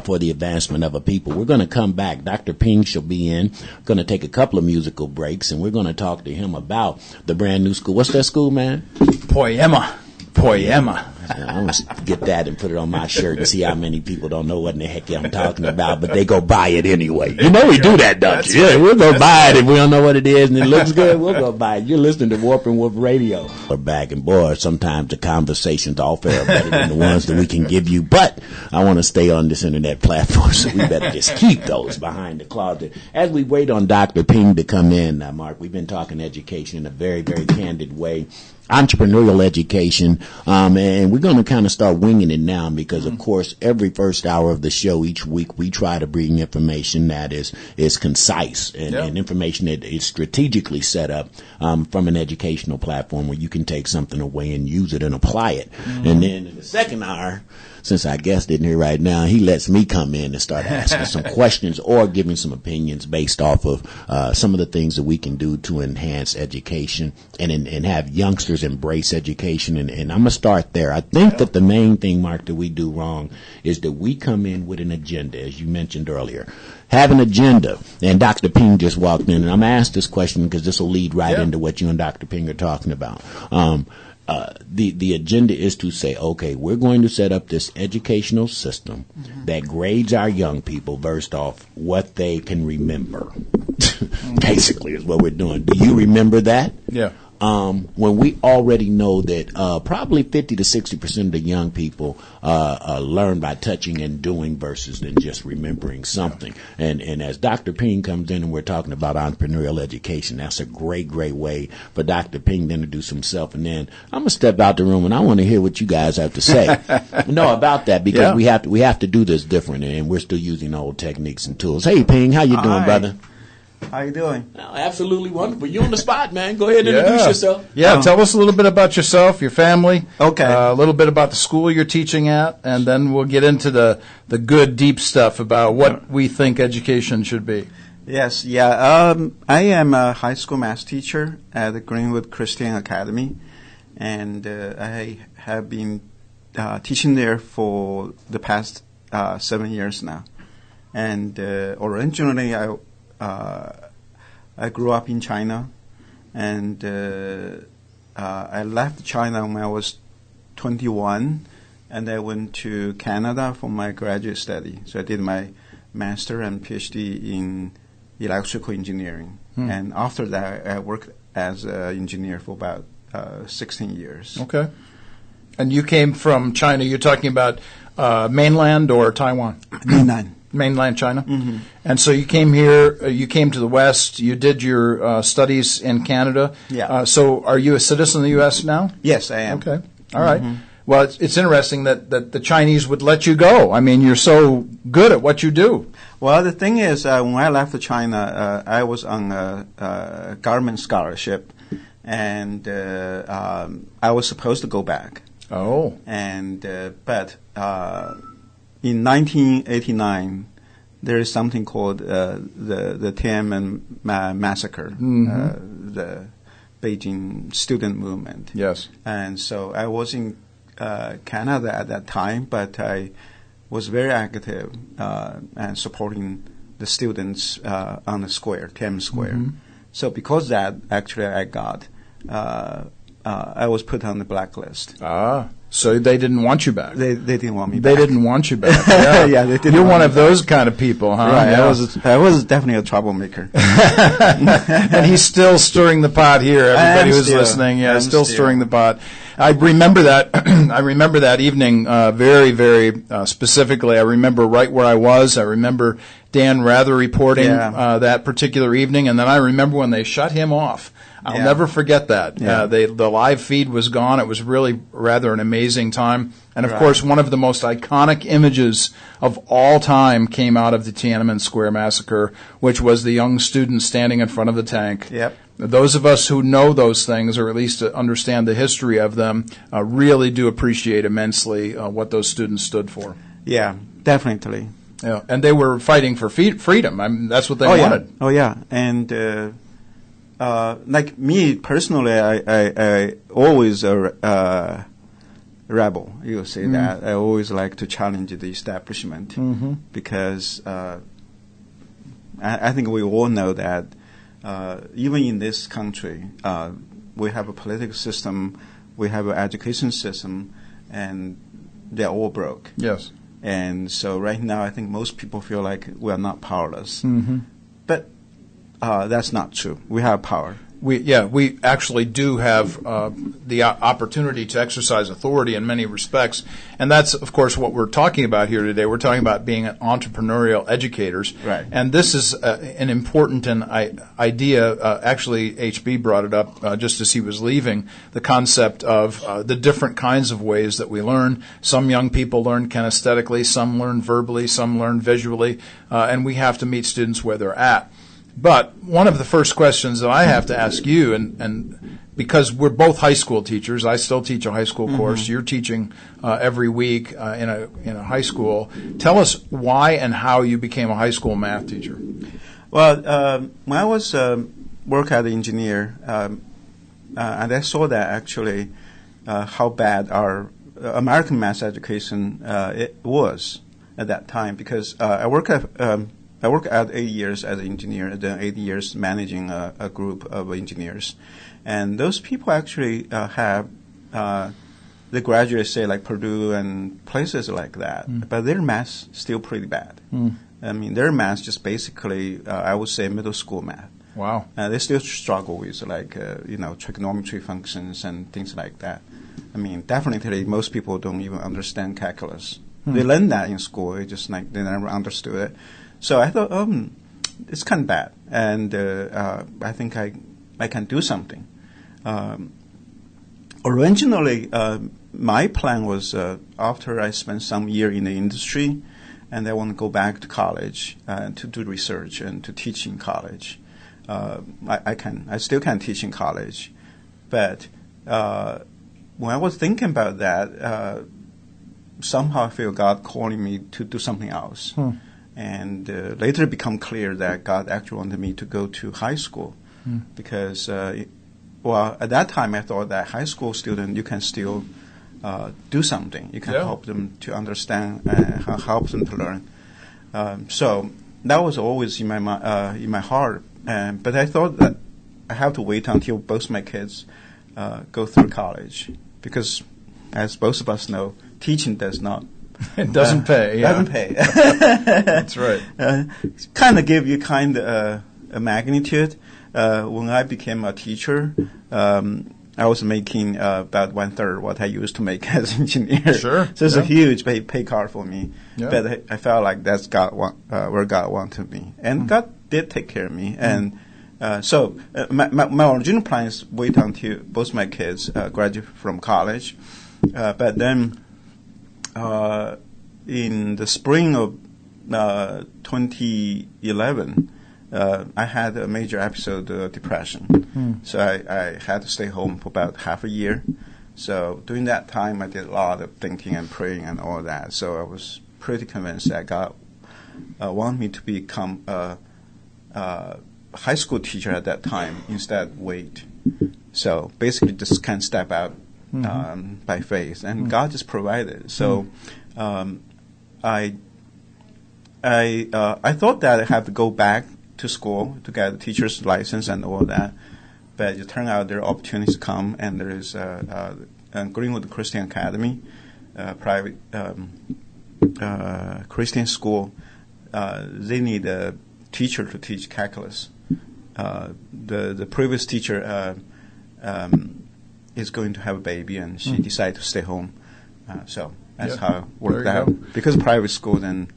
for the advancement of a people. We're going to come back. Dr. Ping shall be in. Going to take a couple of musical breaks, and we're going to talk to him about the brand new school. What's that school, man? Poema. I'm going to get that and put it on my shirt and see how many people don't know what in the heck I'm talking about, but they go buy it anyway. You know we do that, don't you? Yeah, we'll go buy it if we don't know what it is and it looks good. We'll go buy it. You're listening to Warp and Woof Radio. We're back, and boy, sometimes the conversations off air are better than the ones that we can give you, but I want to stay on this internet platform, so we better just keep those behind the closet. As we wait on Dr. Ping to come in, Mark, we've been talking education in a very, very candid way. Entrepreneurial education, and we're going to kind of start winging it now because, of course, every first hour of the show each week we try to bring information that is concise and information that is strategically set up from an educational platform where you can take something away and use it and apply it. And then in the second hour, since our guest isn't here right now, he lets me come in and start asking some questions or giving some opinions based off of some of the things that we can do to enhance education and have youngsters embrace education. And I'm going to start there. I think that the main thing, Mark, that we do wrong is that we come in with an agenda, as you mentioned earlier. Have an agenda. And Dr. Ping just walked in, and I'm going to ask this question because this will lead right into what you and Dr. Ping are talking about. The agenda is to say, okay, we're going to set up this educational system that grades our young people based off what they can remember. Basically is what we're doing. Do you remember that? Yeah. When we already know that probably 50 to 60% of the young people learn by touching and doing versus than just remembering something. And as Dr. Ping comes in and we're talking about entrepreneurial education, that's a great way for Dr. Ping to introduce himself. And then I'm going to step out the room and I want to hear what you guys have to say. About that, because we have to do this different, and we're still using old techniques and tools. Hey, Ping, how you doing, brother? How you doing? Oh, absolutely wonderful. You're on the spot, man. Go ahead and introduce yourself. Yeah, tell us a little bit about yourself, your family. Okay. A little bit about the school you're teaching at, and then we'll get into the good, deep stuff about what we think education should be. Yes, yeah. I am a high school math teacher at the Greenwood Christian Academy, and I have been teaching there for the past 7 years now. And originally, I grew up in China, and I left China when I was 21, and I went to Canada for my graduate study. So I did my master and PhD in electrical engineering. And after that, I worked as an engineer for about 16 years. Okay. And you came from China. You're talking about mainland or Taiwan? Mainland. Mainland China? Mm-hmm. And so you came here, you came to the West, you did your studies in Canada. Yeah. So are you a citizen of the U.S. now? Yes, I am. Okay. All right. Well, it's interesting that the Chinese would let you go. I mean, you're so good at what you do. Well, the thing is, when I left China, I was on a government scholarship, and I was supposed to go back. Oh. And but in 1989, there is something called the Tiananmen Massacre, the Beijing student movement. Yes. And so I was in Canada at that time, but I was very active and supporting the students on the square, Tiananmen Square. So because that, actually, I got I was put on the blacklist. Ah, so they didn't want you back. They didn't want me They back. didn't want you back. Yeah, Yeah, they didn't You're want one me of those kind of people, huh? Right, Yeah. I was definitely a troublemaker. And he's still stirring the pot here. Everybody who's still. listening, yeah, I'm still still. stirring the pot. I remember that. I remember that evening very, very specifically. I remember right where I was. I remember Dan Rather reporting that particular evening, and then I remember when they shut him off. I'll never forget that. Yeah. The live feed was gone. It was really rather an amazing time. And, of course, one of the most iconic images of all time came out of the Tiananmen Square massacre, which was the young student standing in front of the tank. Yep. Those of us who know those things, or at least understand the history of them, really do appreciate immensely what those students stood for. Yeah, definitely. Yeah. And they were fighting for freedom. I mean, that's what they wanted. Oh, yeah. And like me personally, I always rebel. You say that. I always like to challenge the establishment because I think we all know that even in this country, we have a political system, we have an education system, and they're all broke. Yes. And so right now, I think most people feel like we are not powerless. But that's not true. We have power. We actually do have the opportunity to exercise authority in many respects, and that's, of course, what we're talking about here today. We're talking about being entrepreneurial educators, right? And this is an important idea. Actually, HB brought it up just as he was leaving. The concept of the different kinds of ways that we learn. Some young people learn kinesthetically, some learn verbally, some learn visually, and we have to meet students where they're at. But one of the first questions that I have to ask you, and because we're both high school teachers, I still teach a high school course. You're teaching every week in a high school. Tell us why and how you became a high school math teacher. Well, when I was work as an engineer, and I saw that actually how bad our American math education it was at that time, because I worked at 8 years as an engineer, and then 8 years managing a group of engineers. And those people actually have the graduates, say, like Purdue and places like that. But their math still pretty bad. I mean, their math just basically, I would say, middle school math. Wow. They still struggle with, like, trigonometry functions and things like that. I mean, definitely most people don't even understand calculus. They learn that in school. It's just like they never understood it. So I thought, it's kind of bad, and I think I can do something. Originally, my plan was after I spent some year in the industry, and I want to go back to college to do research and to teach in college. I still can teach in college, but when I was thinking about that, somehow I feel God calling me to do something else. And later it became clear that God actually wanted me to go to high school because, at that time I thought that high school student, you can still do something. You can help them to understand, help them to learn. So that was always in my heart. But I thought that I have to wait until both my kids go through college, because, as both of us know, teaching does not. It doesn't pay. Yeah. Doesn't pay. That's right. Kind of give you a magnitude. When I became a teacher, I was making about 1/3 what I used to make as an engineer. Sure. So it's a huge pay card for me. Yeah. But I felt like that's where God wanted me. And God did take care of me. And so my original plan is wait until both my kids graduate from college. But then in the spring of 2011, I had a major episode of depression. So I had to stay home for about half a year. So during that time, I did a lot of thinking and praying and all that. So I was pretty convinced that God wanted me to become a high school teacher at that time instead wait. So basically just can't step out by faith. And God just provided. So I thought that I have to go back to school to get a teacher's license and all that, but it turned out there are opportunities come, and there is Greenwood Christian Academy, private Christian school. They need a teacher to teach calculus. The previous teacher is going to have a baby, and she decided to stay home. So that's how it worked out. Because private school, then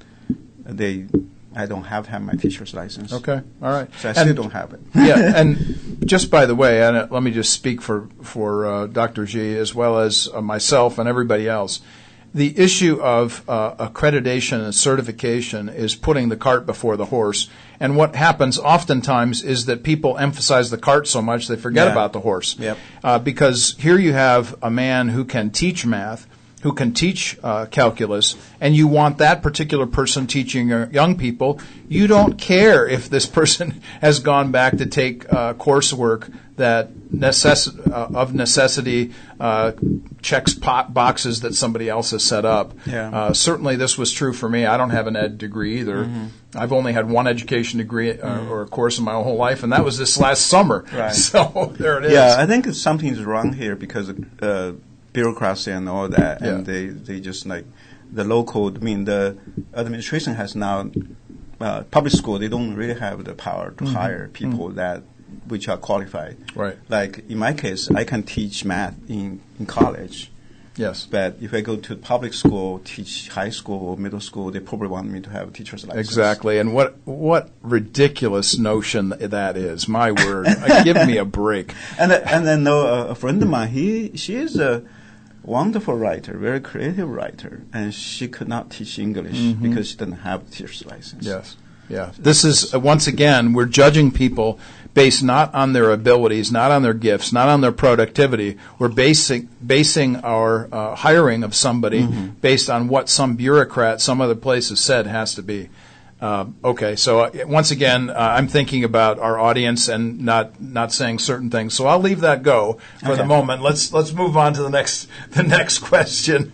I don't have my teacher's license. Okay, all right. So I still don't have it. Yeah, and just by the way, and let me just speak for Dr. G as well as myself and everybody else. The issue of accreditation and certification is putting the cart before the horse. And what happens oftentimes is that people emphasize the cart so much they forget about the horse. Yep. Because here you have a man who can teach math, who can teach calculus, and you want that particular person teaching young people. You don't care if this person has gone back to take coursework that of necessity checks boxes that somebody else has set up. Yeah. Certainly this was true for me. I don't have an ed degree either. I've only had one education degree or a course in my whole life, and that was this last summer. Right. So there it is. Yeah, I think something's wrong here because of bureaucracy and all that, and they just like the local. I mean, the administration has now public school. They don't really have the power to hire people that which are qualified. Right. Like in my case, I can teach math in college. Yes. But if I go to public school, teach high school or middle school, they probably want me to have a teacher's license. Exactly. And what ridiculous notion that is. My word. Give me a break. And then a friend of mine, she is a wonderful writer, very creative writer, and she could not teach English because she didn't have a teacher's license. Yes. Yeah. This is, once again, we're judging people based not on their abilities, not on their gifts, not on their productivity. We're basing our hiring of somebody based on what some bureaucrat, some other place has said has to be. Okay, so once again, I'm thinking about our audience and not saying certain things. So I'll leave that go for the moment. Let's move on to the next question.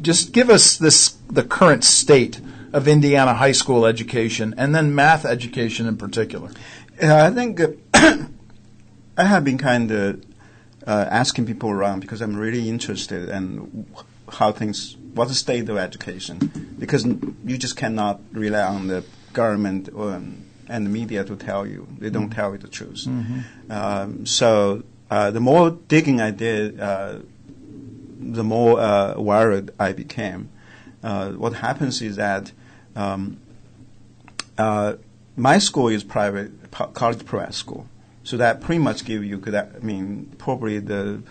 Just give us the current state of Indiana high school education and then math education in particular. I think I have been kind of asking people around because I'm really interested in what's the state of education, because you just cannot rely on the government and the media to tell you. They don't tell you the truth. So the more digging I did, the more worried I became. What happens is that my school is private, college prep school, so that pretty much give you probably the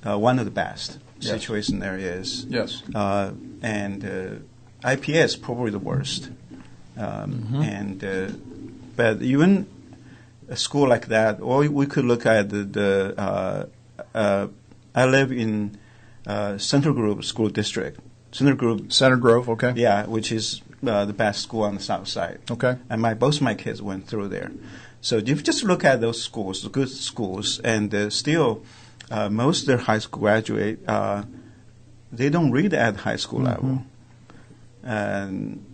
one of the best situation there is. Yes. And IPS probably the worst. But even a school like that, or we could look at I live in Center Grove School District. Center Grove, okay. Yeah, which is the best school on the south side. Okay. And both my kids went through there. So if you just look at those schools, the good schools, and still most of their high school graduate they don't read at high school level. And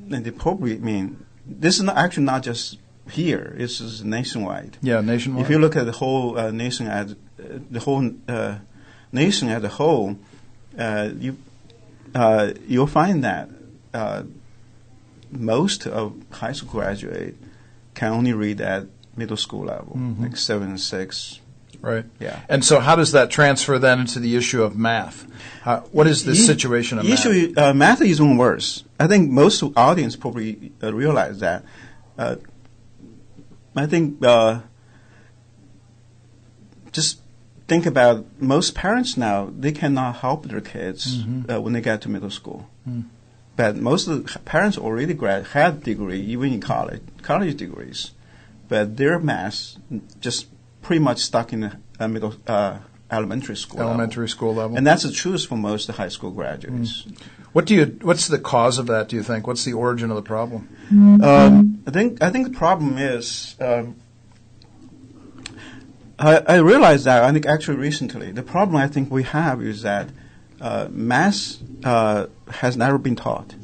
they probably, this is actually not just here. This is nationwide. Yeah, nationwide. If you look at the whole nation as nation as a whole, you'll find that most of high school graduates can only read at middle school level, like 7, 6. Right. Yeah. And so how does that transfer then into the issue of math? What is the situation of math? Math is even worse. I think most of the audience probably realize that. I think just think about most parents now, they cannot help their kids when they get to middle school. But most of the parents already had degree, even in college degrees. But their math just pretty much stuck in the elementary school level. And that's the truth for most high school graduates. What's the cause of that, do you think? What's the origin of the problem? I think the problem is I realized that, I think actually recently, the problem I think we have is that math has never been taught.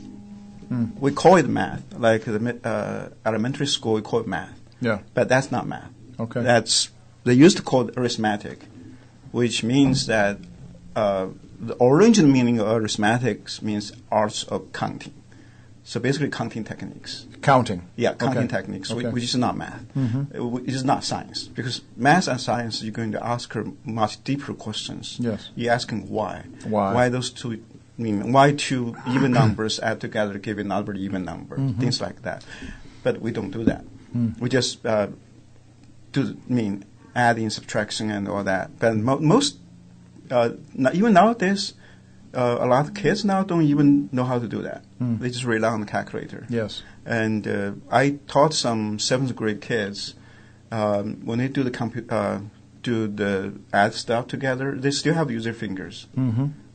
We call it math, like the elementary school, we call it math. Yeah. But that's not math. Okay. They used to call it arithmetic, which means that the original meaning of arithmetic means arts of counting. So basically counting techniques. Counting. Yeah, counting techniques, which is not math. It is not science. Because math and science, you're going to ask her much deeper questions. Yes. You're asking why. Why those two, why two even numbers add together to give another even number, things like that. But we don't do that. We just adding, subtraction, and all that. But most, even nowadays, a lot of kids now don't even know how to do that. They just rely on the calculator. Yes. And I taught some 7th grade kids when they do the add stuff together, they still have to use their fingers,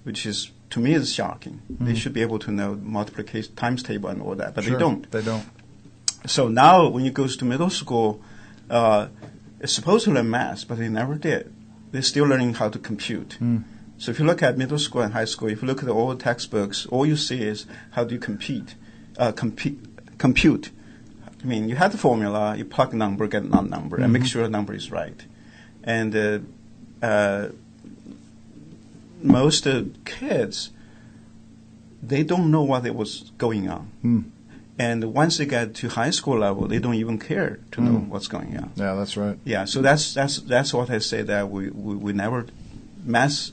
which is, to me, is shocking. They should be able to know multiplication, times table, and all that, but they don't. They don't. So now, when it goes to middle school, it's supposed to learn math, but they never did. They're still learning how to compute. So if you look at middle school and high school, if you look at the old textbooks, all you see is how do you compute. You have the formula, you plug a number, get a number, and make sure the number is right. And most kids, they don't know what was going on. And once they get to high school level, they don't even care to know what's going on. Yeah, that's right. Yeah, so that's what I say, that we never math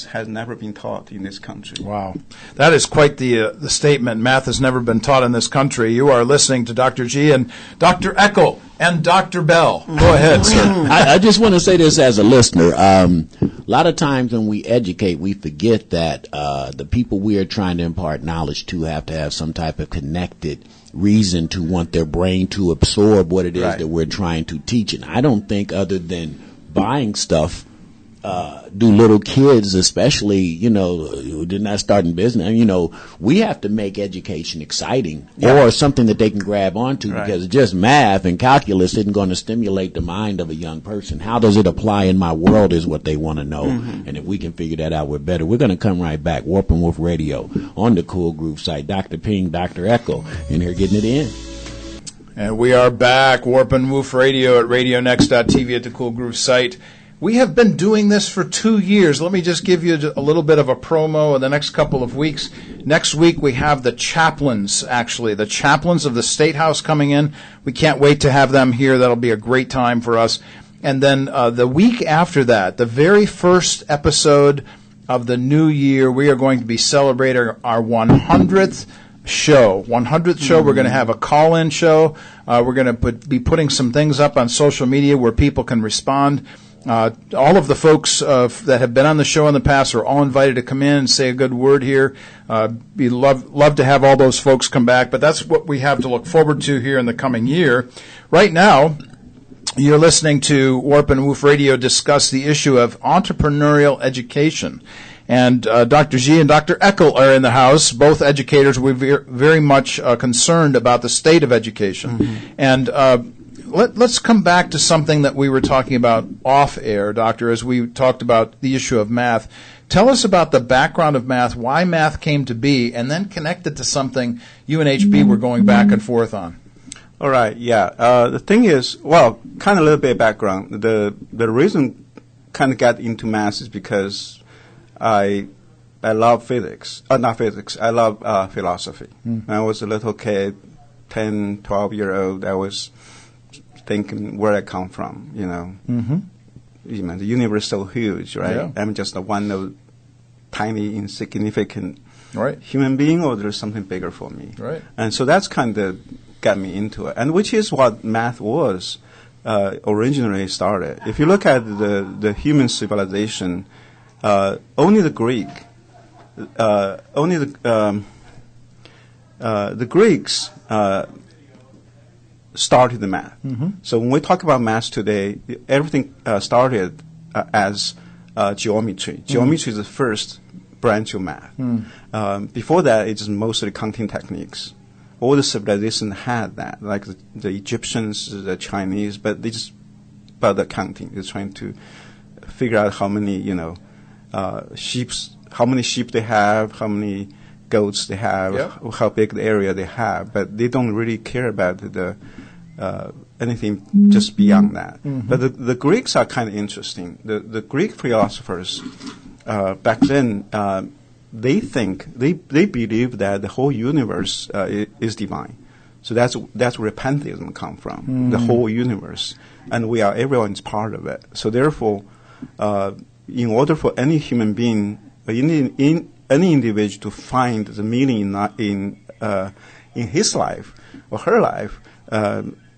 has never been taught in this country. Wow. That is quite the statement. Math has never been taught in this country. You are listening to Dr. G and Dr. Eckel and Dr. Bell. Go ahead, sir. I just want to say this as a listener. A lot of times when we educate, we forget that the people we are trying to impart knowledge to have to have some type of connected reason to want their brain to absorb what it is that we're trying to teach. And I don't think, other than buying stuff, do little kids, especially, who did not start in business, we have to make education exciting or something that they can grab onto, because just math and calculus isn't going to stimulate the mind of a young person. How does it apply in my world is what they want to know. And if we can figure that out, we're better. We're going to come right back. Warp and Woof Radio on the Cool Groove site. Dr. Ping, Dr. Eckel in here getting it in. And we are back. Warp and Woof Radio at RadioNext.tv at the Cool Groove site. We have been doing this for 2 years. Let me just give you a little bit of a promo in the next couple of weeks. Next week we have the chaplains, the chaplains of the State House coming in. We can't wait to have them here. That'll be a great time for us. And then the week after that, the very first episode of the new year, we are going to be celebrating our 100th show. 100th show. We're going to have a call-in show. We're going to be putting some things up on social media where people can respond. All of the folks that have been on the show in the past are all invited to come in and say a good word here. We love to have all those folks come back, but that's what we have to look forward to here in the coming year. Right now, you're listening to Warp and Woof Radio discuss the issue of entrepreneurial education. And Dr. G and Dr. Eckel are in the house, both educators. We're very much concerned about the state of education. And let's come back to something that we were talking about off air, Doctor, as we talked about the issue of math. Tell us about the background of math, why math came to be, and then connect it to something you and HB were going back and forth on. All right, yeah. The thing is, well, kind of a little bit of background. The reason kind of got into math is because I love physics. Not physics. I love philosophy. When I was a little kid, 10, 12-year-old, I was thinking where I come from, you know. You know, the universe is so huge, right? Yeah. I'm just one tiny, insignificant human being, or there's something bigger for me. Right. And so that's kind of got me into it, and which is what math was originally started. If you look at the human civilization, only the Greeks started the math. So when we talk about math today, everything started as geometry. Geometry is the first branch of math. Before that, it's mostly counting techniques. All the civilizations had that, like the Egyptians, the Chinese, but they just about the counting. They're trying to figure out how many, how many sheep they have, how many goats they have, how big the area they have, but they don't really care about the anything just beyond that. But the Greeks are kind of interesting. The Greek philosophers back then, they believe that the whole universe is divine. So that's where pantheism come from, the whole universe, and everyone's part of it. So therefore, in order for any human being, any individual to find the meaning in his life or her life,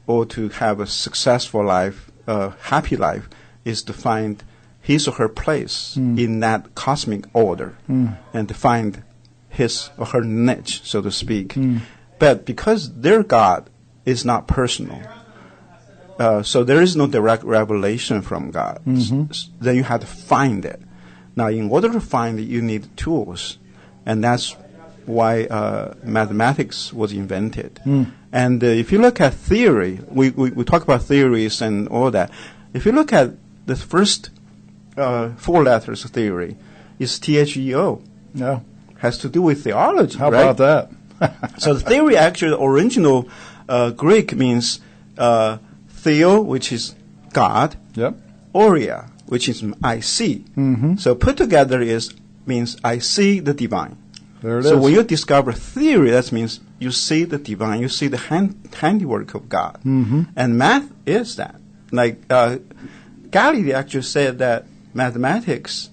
or to have a successful life, happy life, is to find his or her place in that cosmic order, and to find his or her niche, so to speak. But because their God is not personal, so there is no direct revelation from God, then you have to find it. Now, in order to find it, you need tools, and that's why mathematics was invented. And if you look at theory, we talk about theories and all that. If you look at the first 4 letters of theory, is THEO. Yeah. Has to do with theology. How right? about that? So the theory, actually, the original Greek means theo, which is God, Oria, which is I see. So put together means I see the divine. There it so is. when you discover theory, that means you see the divine, you see the handiwork of God. And math is that. Like Galilei actually said that mathematics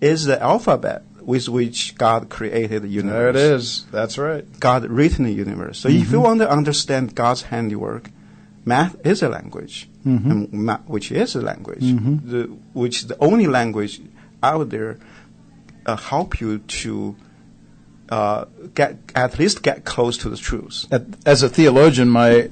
is the alphabet with which God created the universe. There it is. That's right. God written the universe. So if you want to understand God's handiwork, math is a language, which is a language, which is the only language out there help you to at least get close to the truth. As a theologian, my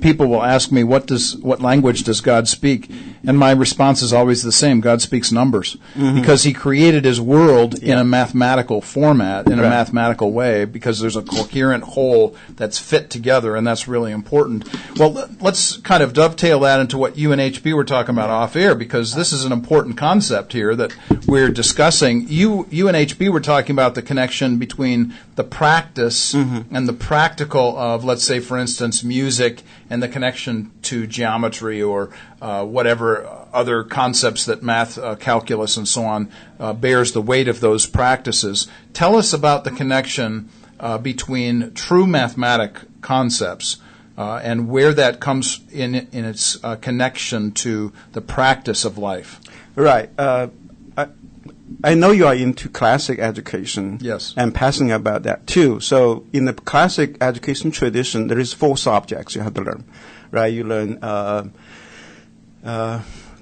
people will ask me, what language does God speak? And my response is always the same: God speaks numbers, because He created His world in a mathematical format, in a mathematical way, because there's a coherent whole that's fit together, and that's really important. Well, let's kind of dovetail that into what you and HB were talking about off air, because this is an important concept here that we're discussing. You and HB were talking about the connection between the practice and the practical of, let's say, for instance, music, and the connection to geometry or whatever other concepts that math, calculus, and so on bears the weight of those practices. Tell us about the connection between true mathematic concepts and where that comes in its connection to the practice of life. Right. I know you are into classic education, and passionate about that too. So in the classic education tradition, there is 4 subjects you have to learn, right? You learn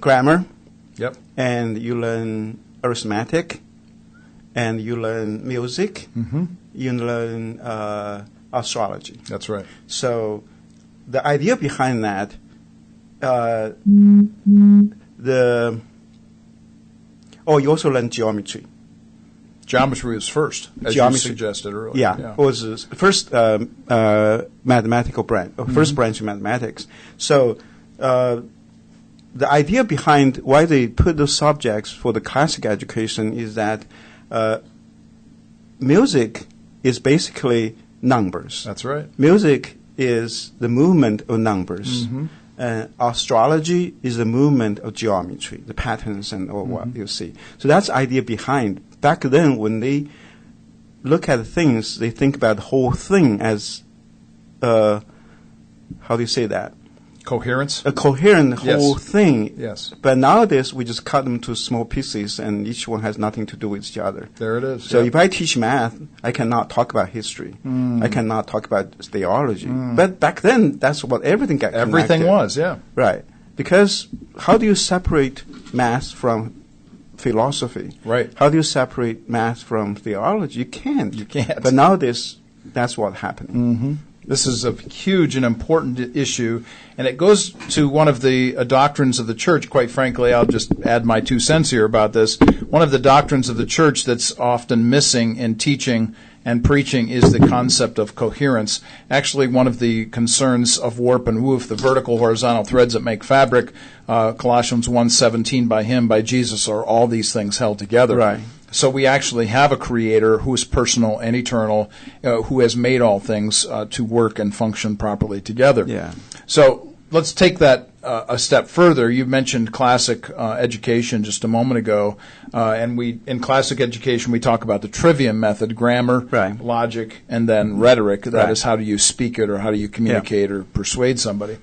grammar, and you learn arithmetic, and you learn music, you learn astrology. That's right. So the idea behind that, you also learn geometry. Geometry was first, as you suggested earlier. Yeah, it was first mathematical branch, first branch of mathematics. So the idea behind why they put those subjects for the classic education is that music is basically numbers. That's right. Music is the movement of numbers. Astrology is the movement of geometry, the patterns and all what you see. So that's the idea behind. Back then, when they look at things, they think about the whole thing as, how do you say that? Coherence? A coherent whole thing. Yes. But nowadays, we just cut them to small pieces, and each one has nothing to do with each other. There it is. So if I teach math, I cannot talk about history. I cannot talk about theology. But back then, that's what everything got connected. Everything was, yeah. Right. Because how do you separate math from philosophy? Right. How do you separate math from theology? You can't. You can't. But nowadays, that's what's happening. This is a huge and important issue, and it goes to one of the doctrines of the church. Quite frankly, I'll just add my 2 cents here about this. One of the doctrines of the church that's often missing in teaching and preaching is the concept of coherence. Actually, one of the concerns of Warp and Woof, the vertical horizontal threads that make fabric, Colossians 1:17, by him, by Jesus, are all these things held together. Right. So we actually have a creator who is personal and eternal, who has made all things to work and function properly together. Yeah. So let's take that a step further. You mentioned classic education just a moment ago, and in classic education we talk about the trivium method: grammar, logic, and then rhetoric. That is, how do you speak it, or how do you communicate or persuade somebody.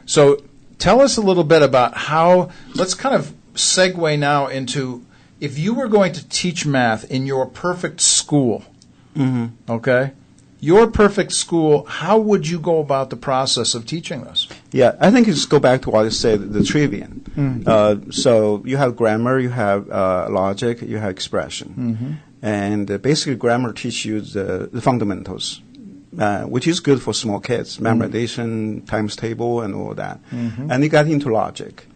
So tell us a little bit about how. Let's kind of segue now into, if you were going to teach math in your perfect school, okay, your perfect school, how would you go about the process of teaching this? Yeah, I think it's go back to what you said, the trivium. So you have grammar, you have logic, you have expression. And basically grammar teaches you the fundamentals, which is good for small kids, memorization, times table, and all that. And you got into logic.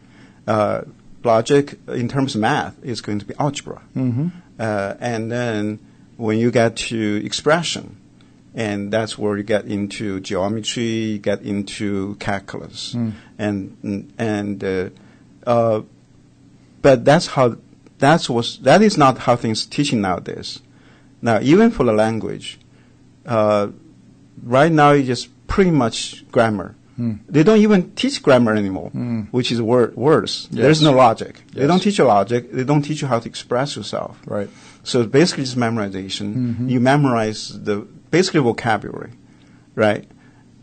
Logic, in terms of math, is going to be algebra. And then when you get to expression, and that's where you get into geometry, you get into calculus. But that is not how things teaching nowadays. Now, even for the language, right now it's just pretty much grammar. They don't even teach grammar anymore, which is worse. Yes. There's no logic. Yes. They don't teach you logic. They don't teach you how to express yourself. Right. So it's basically just memorization. You memorize basically vocabulary, right?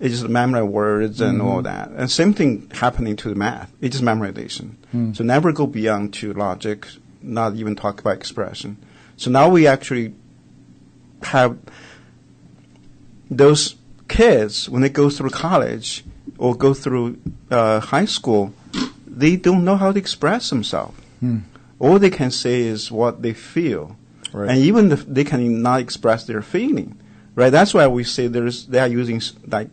It's just memorize words and all that. And same thing happening to the math. It's just memorization. So never go beyond to logic, not even talk about expression. So now we actually have those kids, when they go through college or go through high school, they don't know how to express themselves. All they can say is what they feel. Right. And even if they can not express their feeling. Right, that's why we say they are using like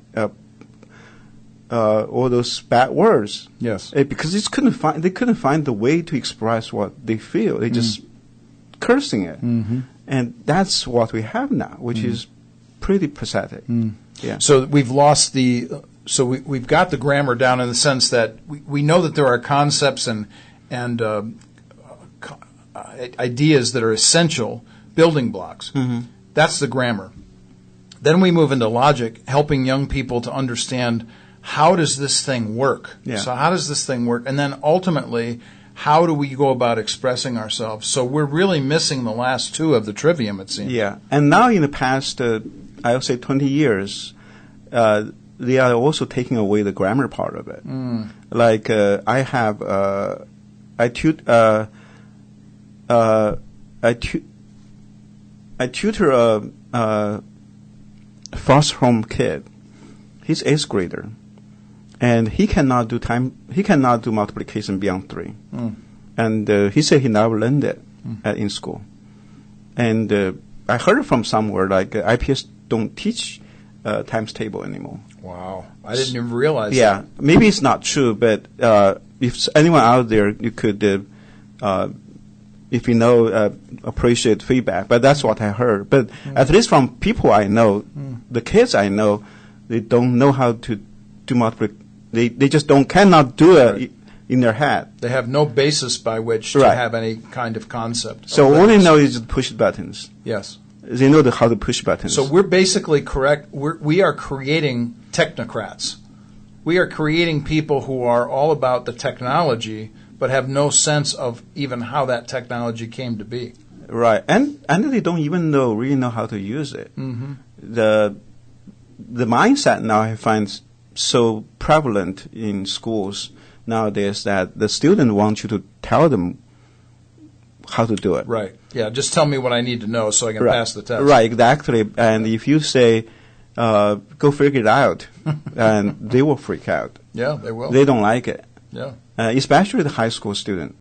all those bad words. Yes, because they couldn't find the way to express what they feel. They just cursing it, and that's what we have now, which is pretty pathetic. Yeah. So we've lost we've got the grammar down in the sense that we know that there are concepts and ideas that are essential building blocks. That's the grammar. Then we move into logic, helping young people to understand, how does this thing work? Yeah. So how does this thing work? And then ultimately, how do we go about expressing ourselves? So we're really missing the last two of the trivium, it seems. Yeah. And now in the past, I would say 20 years, they are also taking away the grammar part of it. Like I have, I tutor a foster home kid. He's 8th grader, and he cannot do multiplication beyond 3. And he said he never learned it in school. And I heard from somewhere like IPS don't teach times table anymore. Wow, I didn't even realize. Yeah, maybe it's not true, but if anyone out there, you could if you know, appreciate feedback. But that's what I heard. But at least from people I know, the kids I know, they don't know how to do multiplication. They just cannot do it in their head. They have no basis by which to have any kind of concept. So all they know is to push buttons. Yes. They know how to push buttons. So we're basically correct. We are creating technocrats. We are creating people who are all about the technology, but have no sense of even how that technology came to be. Right, and they don't even really know how to use it. Mm-hmm. The mindset now I find so prevalent in schools nowadays that the student wants you to tell them how to do it. Right. Yeah. Just tell me what I need to know so I can pass the test. Right. Exactly. And if you say, "Go figure it out," and they will freak out. Yeah, they will. They don't like it. Yeah. Especially the high school student.